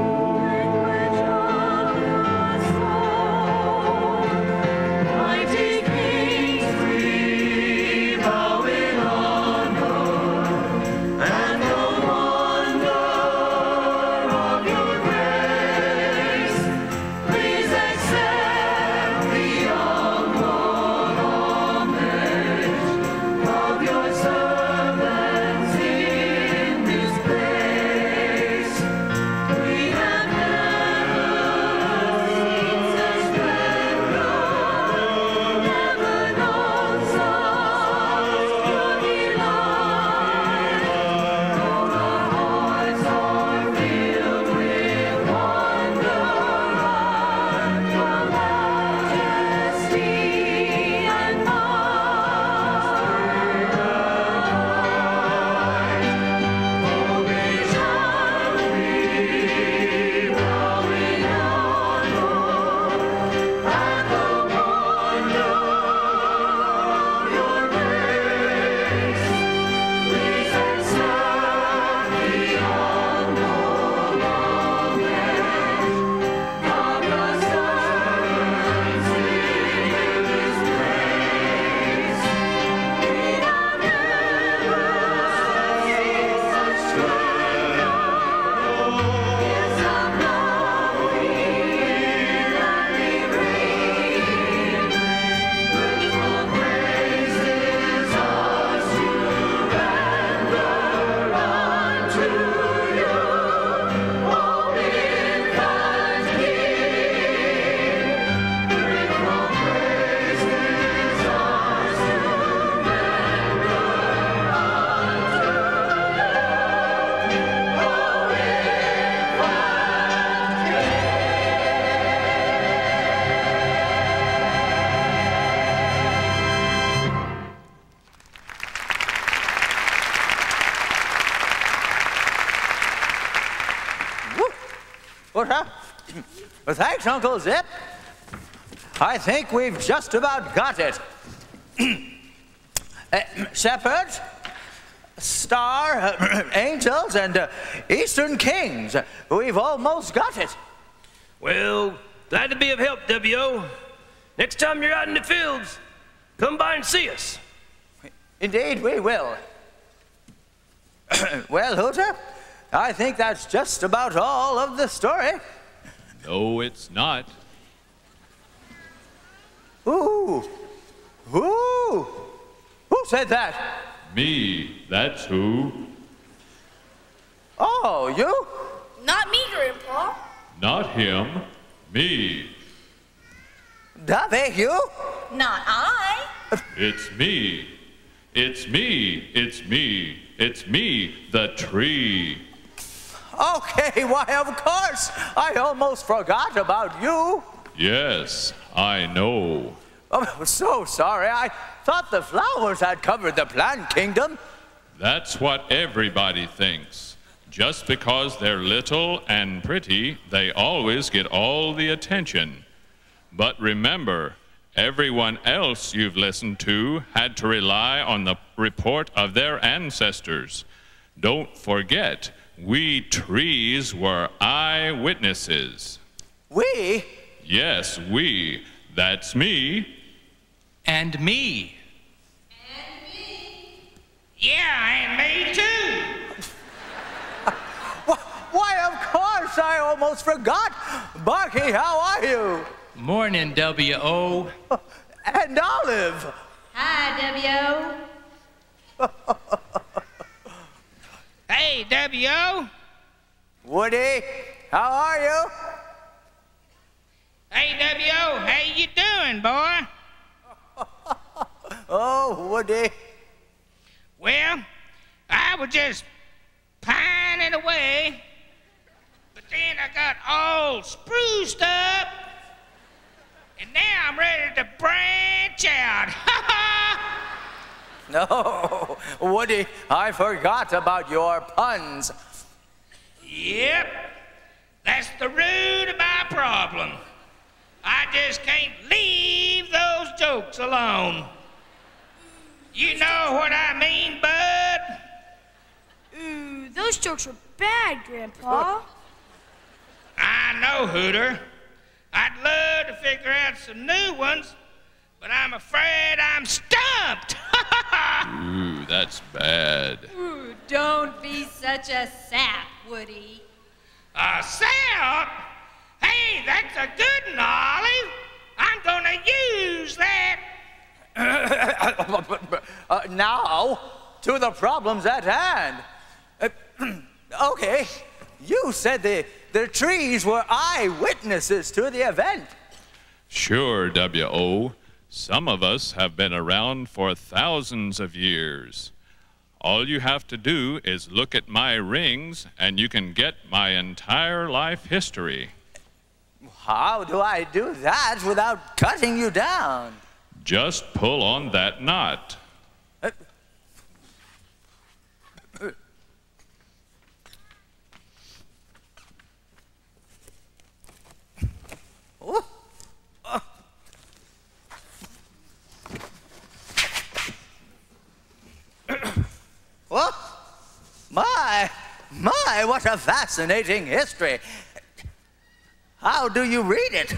Well, thanks, Uncle Zip. I think we've just about got it. Shepherds, star, angels, and eastern kings. We've almost got it. Well, glad to be of help, W.O. Next time you're out in the fields, come by and see us. Indeed, we will. Well, Hooter, I think that's just about all of the story. No, it's not. Ooh. Ooh. Who said that? Me, that's who. Oh, you? Not me, Grandpa. Not him, me. Davy, you? Not I. It's me. It's me. It's me. It's me, the tree. Okay, why, of course. I almost forgot about you. Yes, I know. Oh, I'm so sorry. I thought the flowers had covered the plant kingdom. That's what everybody thinks. Just because they're little and pretty, they always get all the attention. But remember, everyone else you've listened to had to rely on the report of their ancestors. Don't forget, we trees were eyewitnesses. We? Yes, we. That's me. And me. Yeah, and me too. Why, of course, I almost forgot. Barky, how are you? Morning, W.O. And Olive. Hi, W.O. Hey, W.O. Woody, how are you? Hey, W.O., how you doing, boy? Oh, Woody. Well, I was just pining away, but then I got all spruced up, and now I'm ready to branch out. No, Woody, I forgot about your puns. Yep, that's the root of my problem. I just can't leave those jokes alone. You know what I mean, bud? Ooh, those jokes were bad, Grandpa. I know, Hooter. I'd love to figure out some new ones, but I'm afraid I'm stumped. Ooh, that's bad. Ooh, don't be such a sap, Woody. A sap? Hey, that's a good one, Olive. I'm gonna use that. Now, to the problems at hand. Okay, you said the trees were eyewitnesses to the event. Sure, W.O. Some of us have been around for thousands of years. All you have to do is look at my rings, and you can get my entire life history. How do I do that without cutting you down? Just pull on that knot. What? My, what a fascinating history. How do you read it?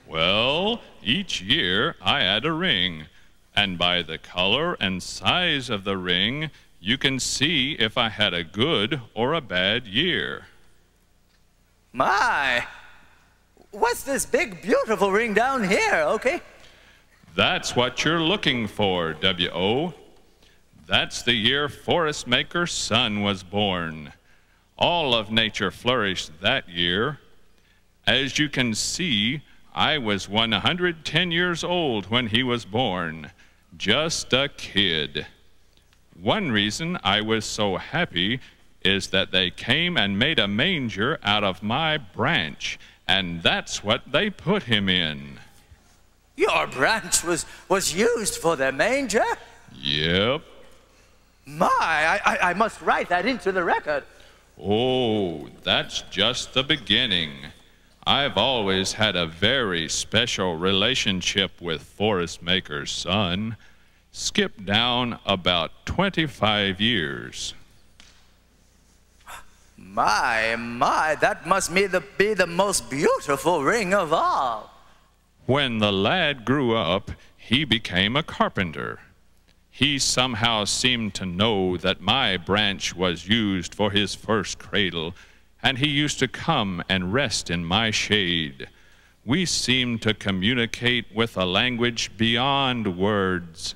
Well, each year I add a ring, and by the color and size of the ring, you can see if I had a good or a bad year. My, what's this big, beautiful ring down here, okay? That's what you're looking for, W.O. That's the year Forest Maker's son was born. All of nature flourished that year. As you can see, I was 110 years old when he was born, just a kid. One reason I was so happy is that they came and made a manger out of my branch, and that's what they put him in. Your branch was used for the manger? Yep. My, I must write that into the record. Oh, that's just the beginning. I've always had a very special relationship with Forest Maker's son. Skip down about 25 years. My, that must be the most beautiful ring of all. When the lad grew up, he became a carpenter. He somehow seemed to know that my branch was used for his first cradle, and he used to come and rest in my shade. We seemed to communicate with a language beyond words.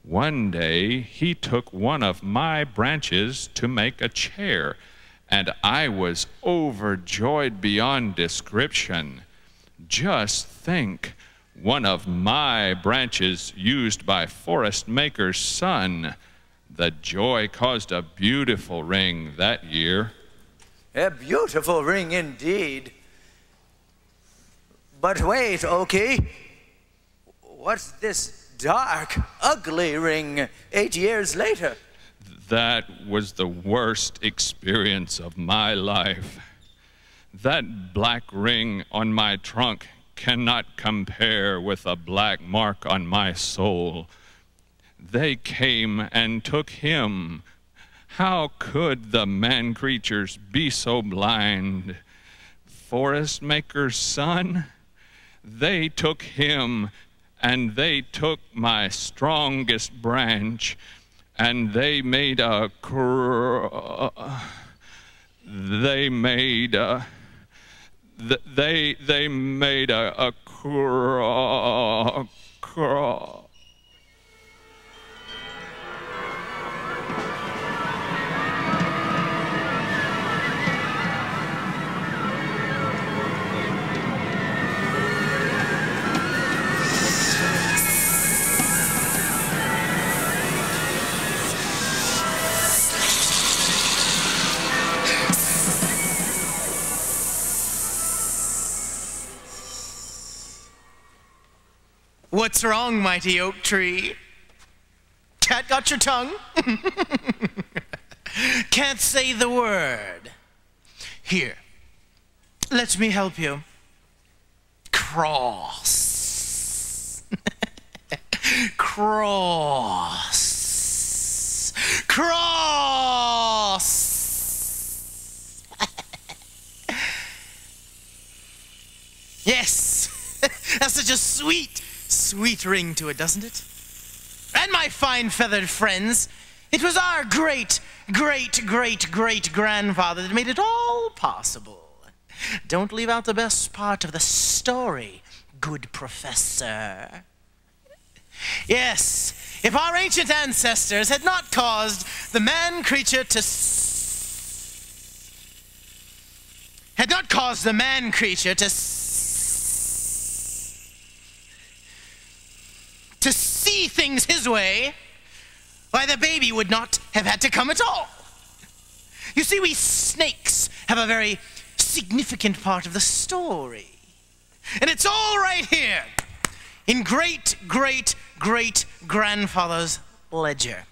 One day, he took one of my branches to make a chair, and I was overjoyed beyond description. Just think, one of my branches used by Forest Maker's son. The joy caused a beautiful ring that year. A beautiful ring indeed. But wait, Okie. What's this dark, ugly ring 8 years later? That was the worst experience of my life. That black ring on my trunk cannot compare with a black mark on my soul. They came and took him. How could the man creatures be so blind? Forest Maker's son? They took him, and they took my strongest branch, and they made a they made a What's wrong, mighty oak tree? Cat got your tongue? Can't say the word. Here, let me help you. Cross. Cross. Cross. Yes, that's such a sweet ring to it, doesn't it? And my fine feathered friends, it was our great-great-great-great-grandfather that made it all possible. Don't leave out the best part of the story, good professor. Yes, if our ancient ancestors had not caused the man creature to see things his way, why, the baby would not have had to come at all. You see, we snakes have a very significant part of the story. And it's all right here in great-great-great-grandfather's ledger.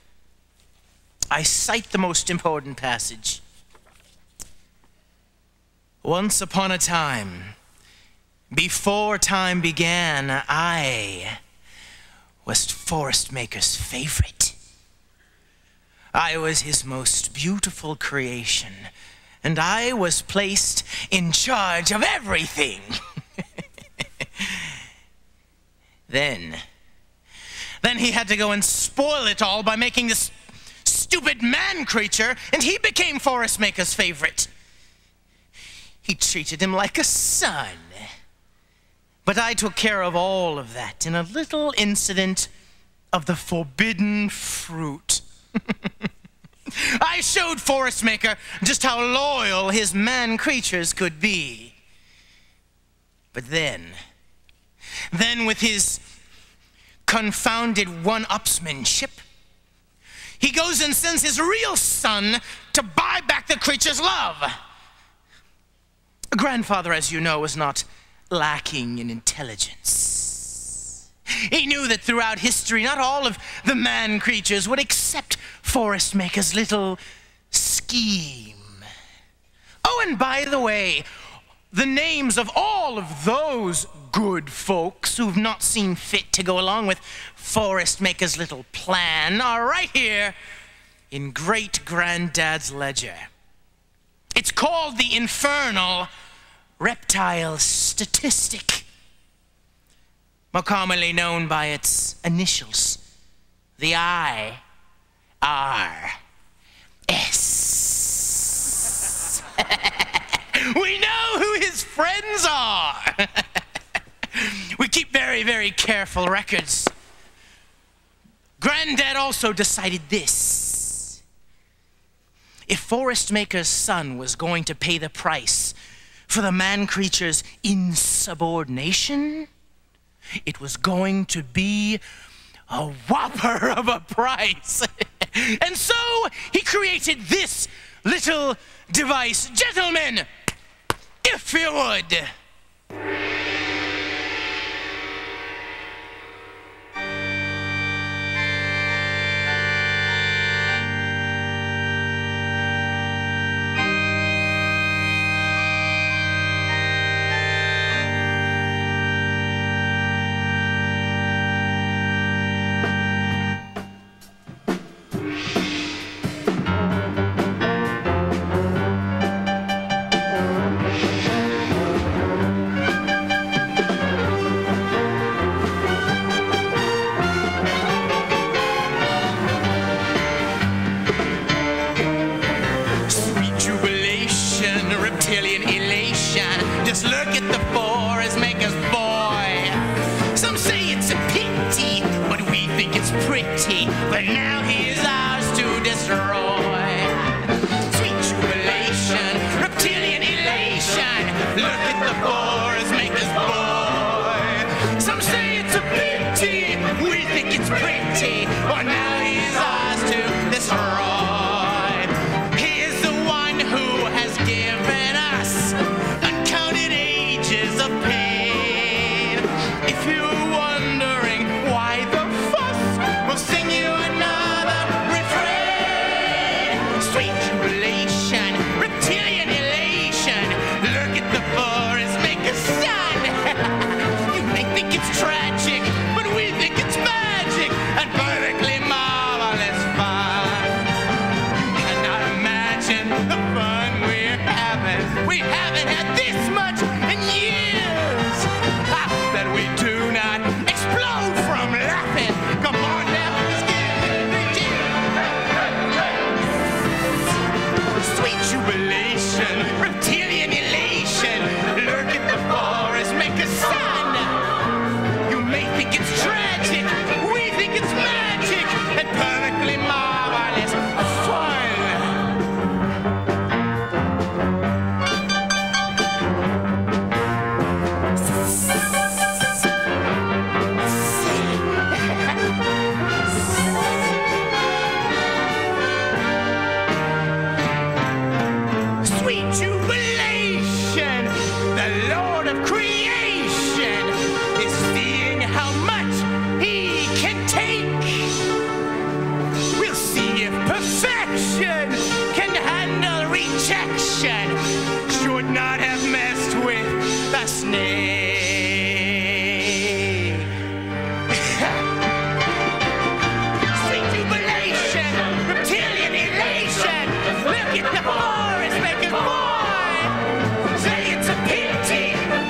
I cite the most important passage. Once upon a time, before time began, I was Forest Maker's favorite. I was his most beautiful creation, and I was placed in charge of everything. Then he had to go and spoil it all by making this stupid man creature, and he became Forest Maker's favorite. He treated him like a son. But I took care of all of that in a little incident of the forbidden fruit. I showed Forest Maker just how loyal his man creatures could be. But then with his confounded one-upsmanship, he goes and sends his real son to buy back the creature's love. Grandfather, as you know, was not lacking in intelligence. He knew that throughout history, not all of the man creatures would accept Forest Maker's little scheme. Oh, and by the way, the names of all of those good folks who've not seen fit to go along with Forest Maker's little plan are right here in Great-Granddad's ledger. It's called the Infernal Reptile Statistic, more commonly known by its initials, the IRS. We know who his friends are. We keep very, very careful records. Granddad also decided this. If Forest Maker's son was going to pay the price for the man-creature's insubordination, it was going to be a whopper of a price. And so he created this little device. Gentlemen, if you would. Just look at the Forest Maker's boy. Some say it's a pity, but we think it's pretty. But now here's ours to destroy. Sweet jubilation, reptilian elation. Look at the Forest Maker's boy. Some say it's a pity, we think it's pretty. But now here's ours to destroy. Here's the one who has given us of pain. If you're wondering why the fuss, we'll sing you another refrain. Sweet jubilation, reptilian elation. Look at the Forest Maker's son. You may think it's tragic, but we think it's magic and perfectly marvelous fun. You cannot imagine the fun we're having. We haven't had this much in years. That we do not explode from laughing. Come on now, let's get it. Sweet jubilation, reptilian elation. Look at the Forest Maker's son. You may think it's tragic, we think it's magic and perfectly marvelous fun. Sweet jubilation, the Lord of creation is seeing how much he can take. We'll see if perfection can handle rejection. Should not have messed with the snake. Sweet jubilation, reptilian elation. Look at the Forest Maker's boy. Say it's a pity,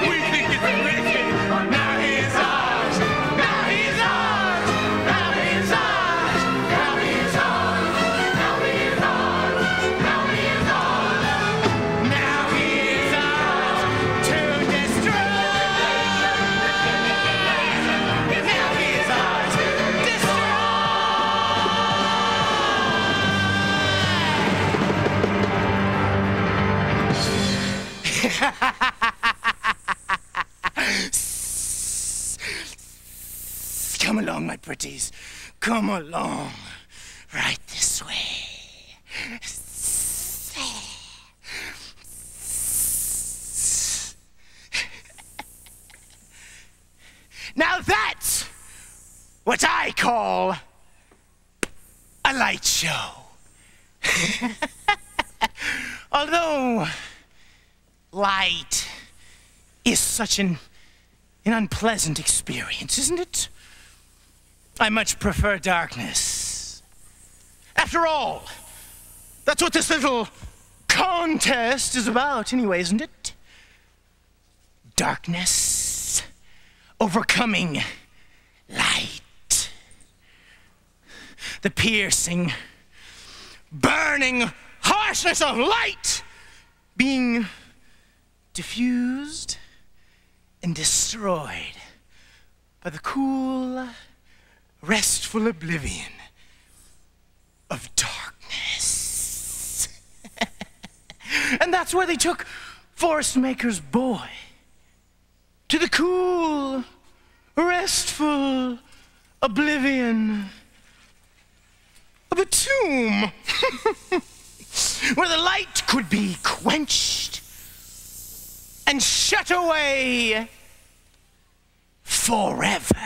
we think it's wicked. Now he's ours, now he's ours, now he's ours, now he's ours, now he's ours, now he's ours, now he's ours to destroy. Now he's ours to Come along, my pretties. Come along. Right this way. Now that's what I call a light show. Although light is such an unpleasant experience, isn't it? I much prefer darkness. After all, that's what this little contest is about anyway, isn't it? Darkness overcoming light. The piercing, burning harshness of light being diffused and destroyed by the cool, restful oblivion of darkness. And that's where they took Forest Maker's boy. To the cool, restful oblivion of a tomb where the light could be quenched and shut away forever.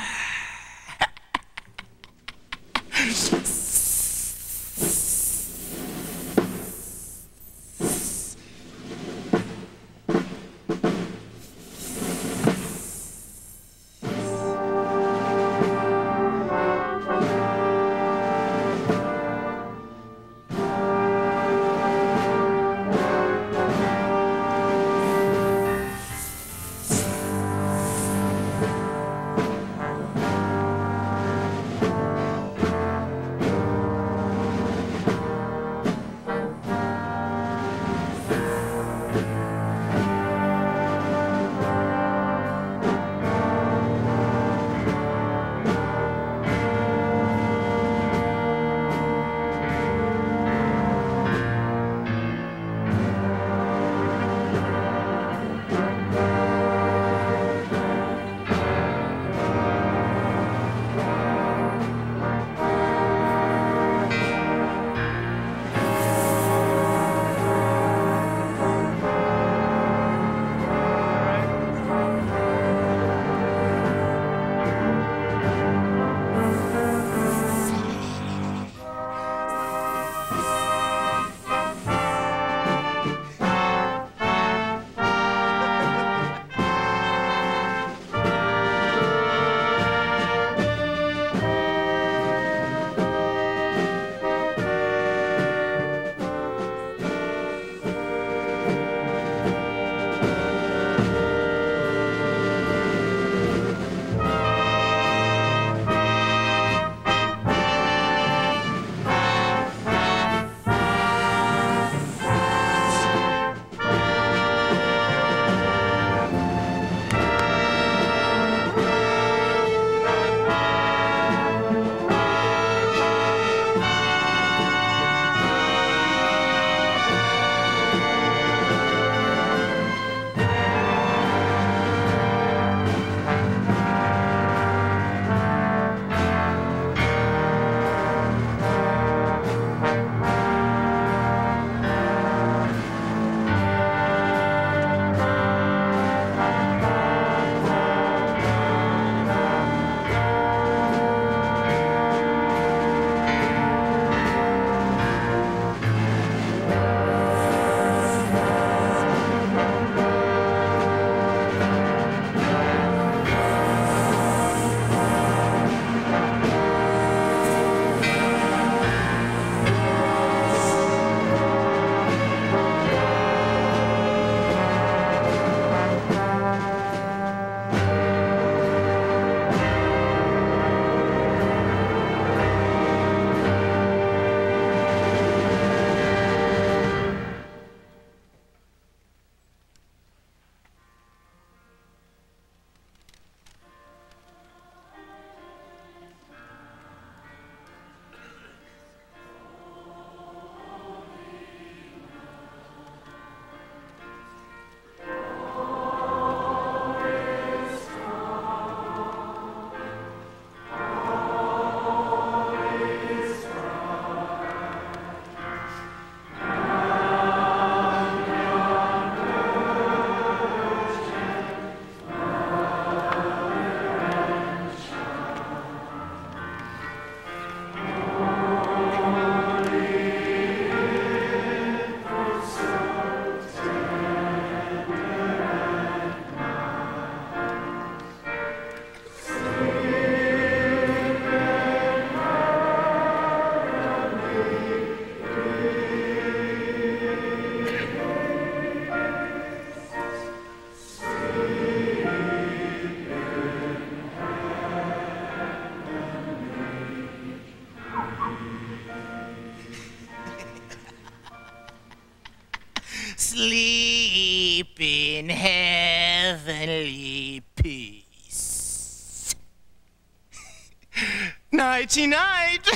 Nighty night.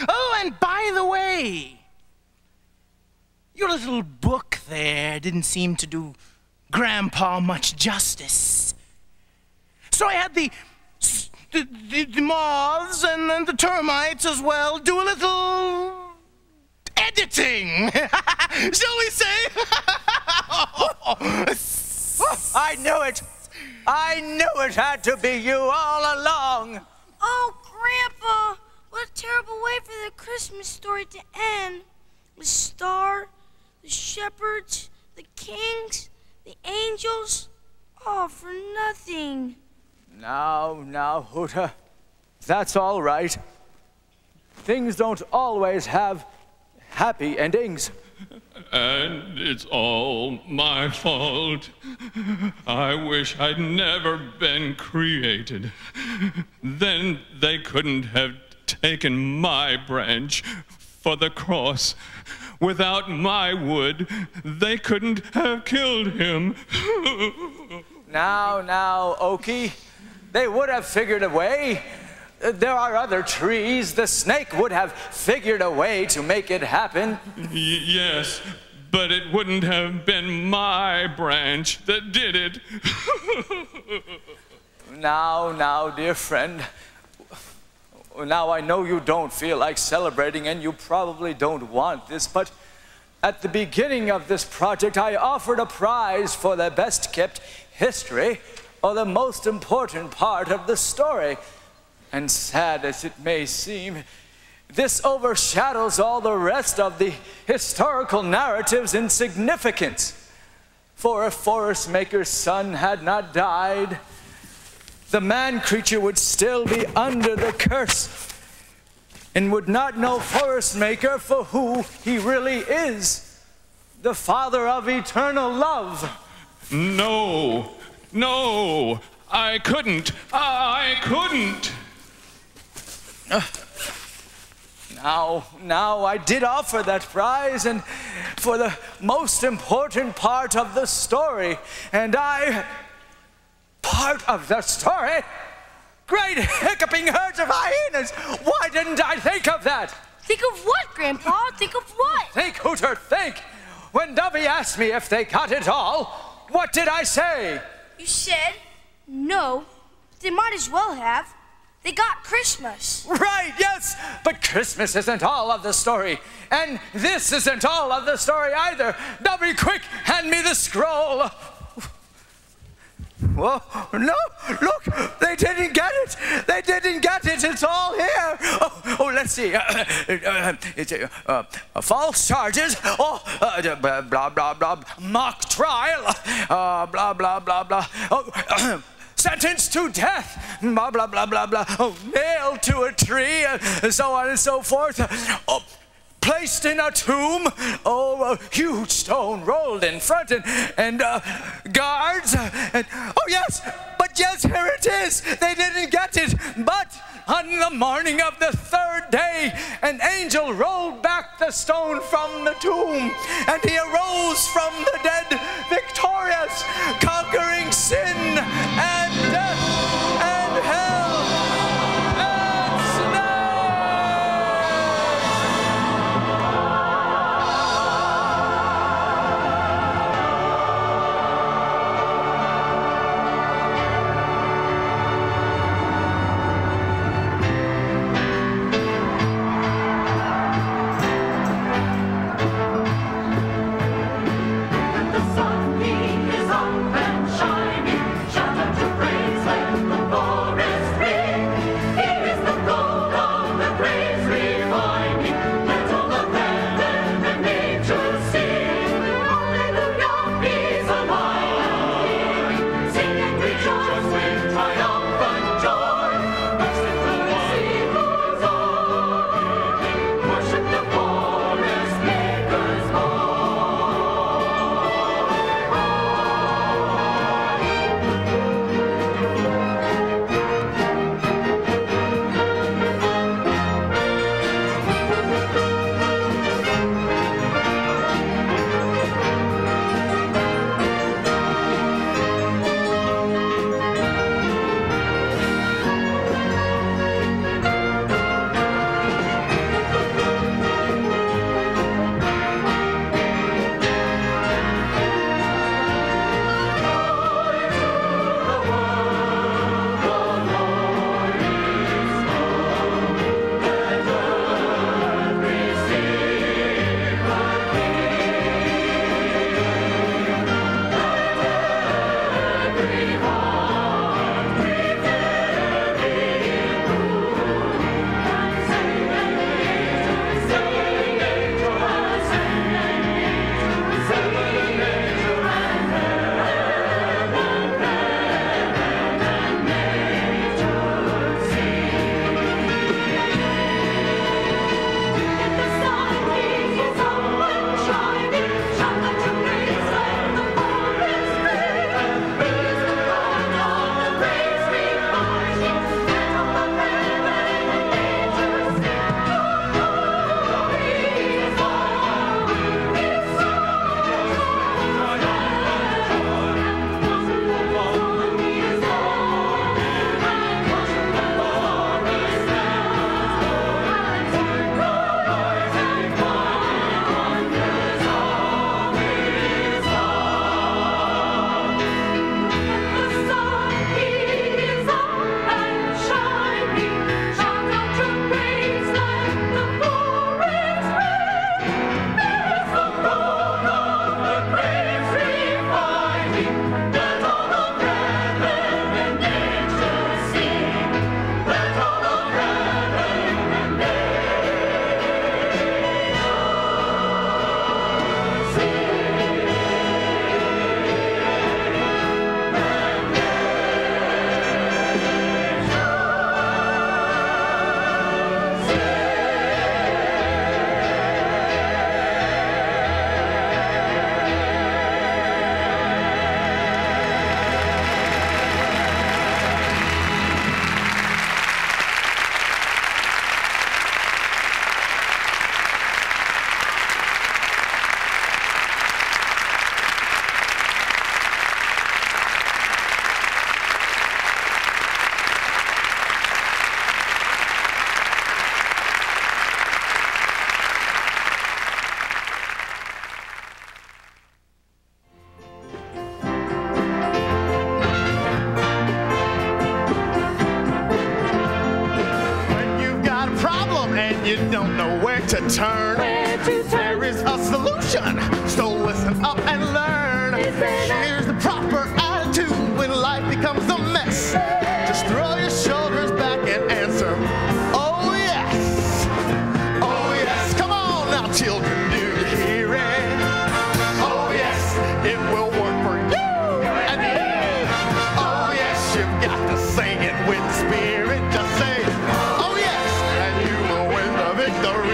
Oh, and by the way, your little book there didn't seem to do Grandpa much justice. So I had the moths and the termites as well do a little editing, shall we say? I knew it. I knew it had to be you all along. Oh, Grandpa, what a terrible way for the Christmas story to end. The star, the shepherds, the kings, the angels, all for nothing. Now, Hoota, that's all right. Things don't always have happy endings. And it's all my fault. I wish I'd never been created. Then they couldn't have taken my branch for the cross. Without my wood, they couldn't have killed him. Now, Okie, they would have figured a way. There are other trees. The snake would have figured a way to make it happen. Yes, but it wouldn't have been my branch that did it. Now, dear friend. Now, I know you don't feel like celebrating and you probably don't want this, but at the beginning of this project, I offered a prize for the best kept history, or the most important part of the story. And sad as it may seem, this overshadows all the rest of the historical narratives in significance. For if Forest Maker's son had not died, the man-creature would still be under the curse and would not know Forest Maker for who he really is, the Father of eternal love. No, I couldn't. Now, I did offer that prize, and for the most important part of the story, part of the story? Great hiccuping herds of hyenas! Why didn't I think of that? Think of what, Grandpa? Think of what? Think, Hooter, think! When Dubby asked me if they got it all, what did I say? You said, no, they might as well have. They got Christmas. Right, yes, but Christmas isn't all of the story. And this isn't all of the story either. Dubby, quick, hand me the scroll. Whoa, no, look, they didn't get it. They didn't get it. It's all here. Oh, let's see. False charges. Blah, blah, blah. Mock trial. Blah, blah, blah, blah. Oh, sentenced to death. Blah, blah, blah, blah, blah. Oh, nailed to a tree. So on and so forth. Oh, placed in a tomb. Oh, a huge stone rolled in front and guards. Oh, yes, but yes, here it is. They didn't get it. But on the morning of the third day, an angel rolled back the stone from the tomb, and he arose from the dead victorious, conquering sin and death and hell and snake. The sun, he is up and shining, to turn. There is a solution, so listen up and learn. Here's the proper attitude when life becomes a mess. Just throw your shoulders back and answer, oh yes. Oh yes, come on now children, do you hear it? Oh yes, it will work for you and me. Oh yes, you've got to sing it with spirit. Just say, oh yes, and you will win the victory.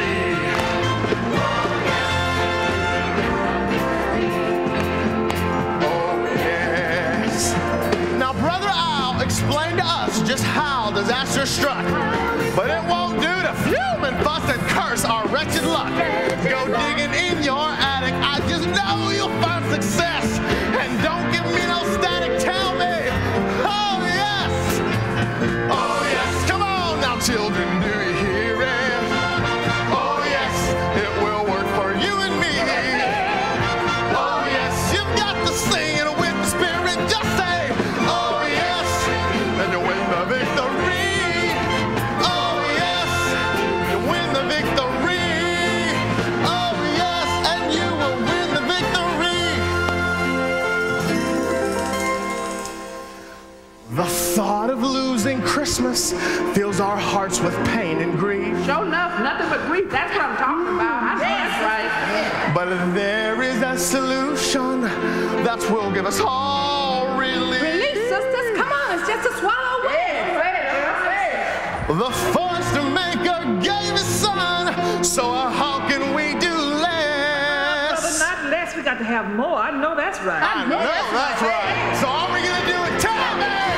Oh yes. Now brother Al explained to us just how disaster struck. But it won't do to fume and fuss and curse our wretched luck. Go digging in your attic, I just know you'll find success. And don't give me no static, tell me, oh yes. Oh yes, come on now children, do you hear it? Oh yes, it will work for you and me. Oh yes, you've got to sing it with the spirit, just say, oh yes, and you'll win the victory. Oh yes, you win the victory. Oh yes, and you will win the victory. The thought of losing Christmas fills our hearts with pain and grief. Sure enough, nothing but grief. That's what I'm talking about. I know that's right. But there is a solution that will give us all relief. Relief, sisters. Come on, it's just a swallow. The forest maker gave his son, so how can we do less? Brother, not less. We got to have more. I know that's right. I know that's right. So are we gonna do it? Tell me!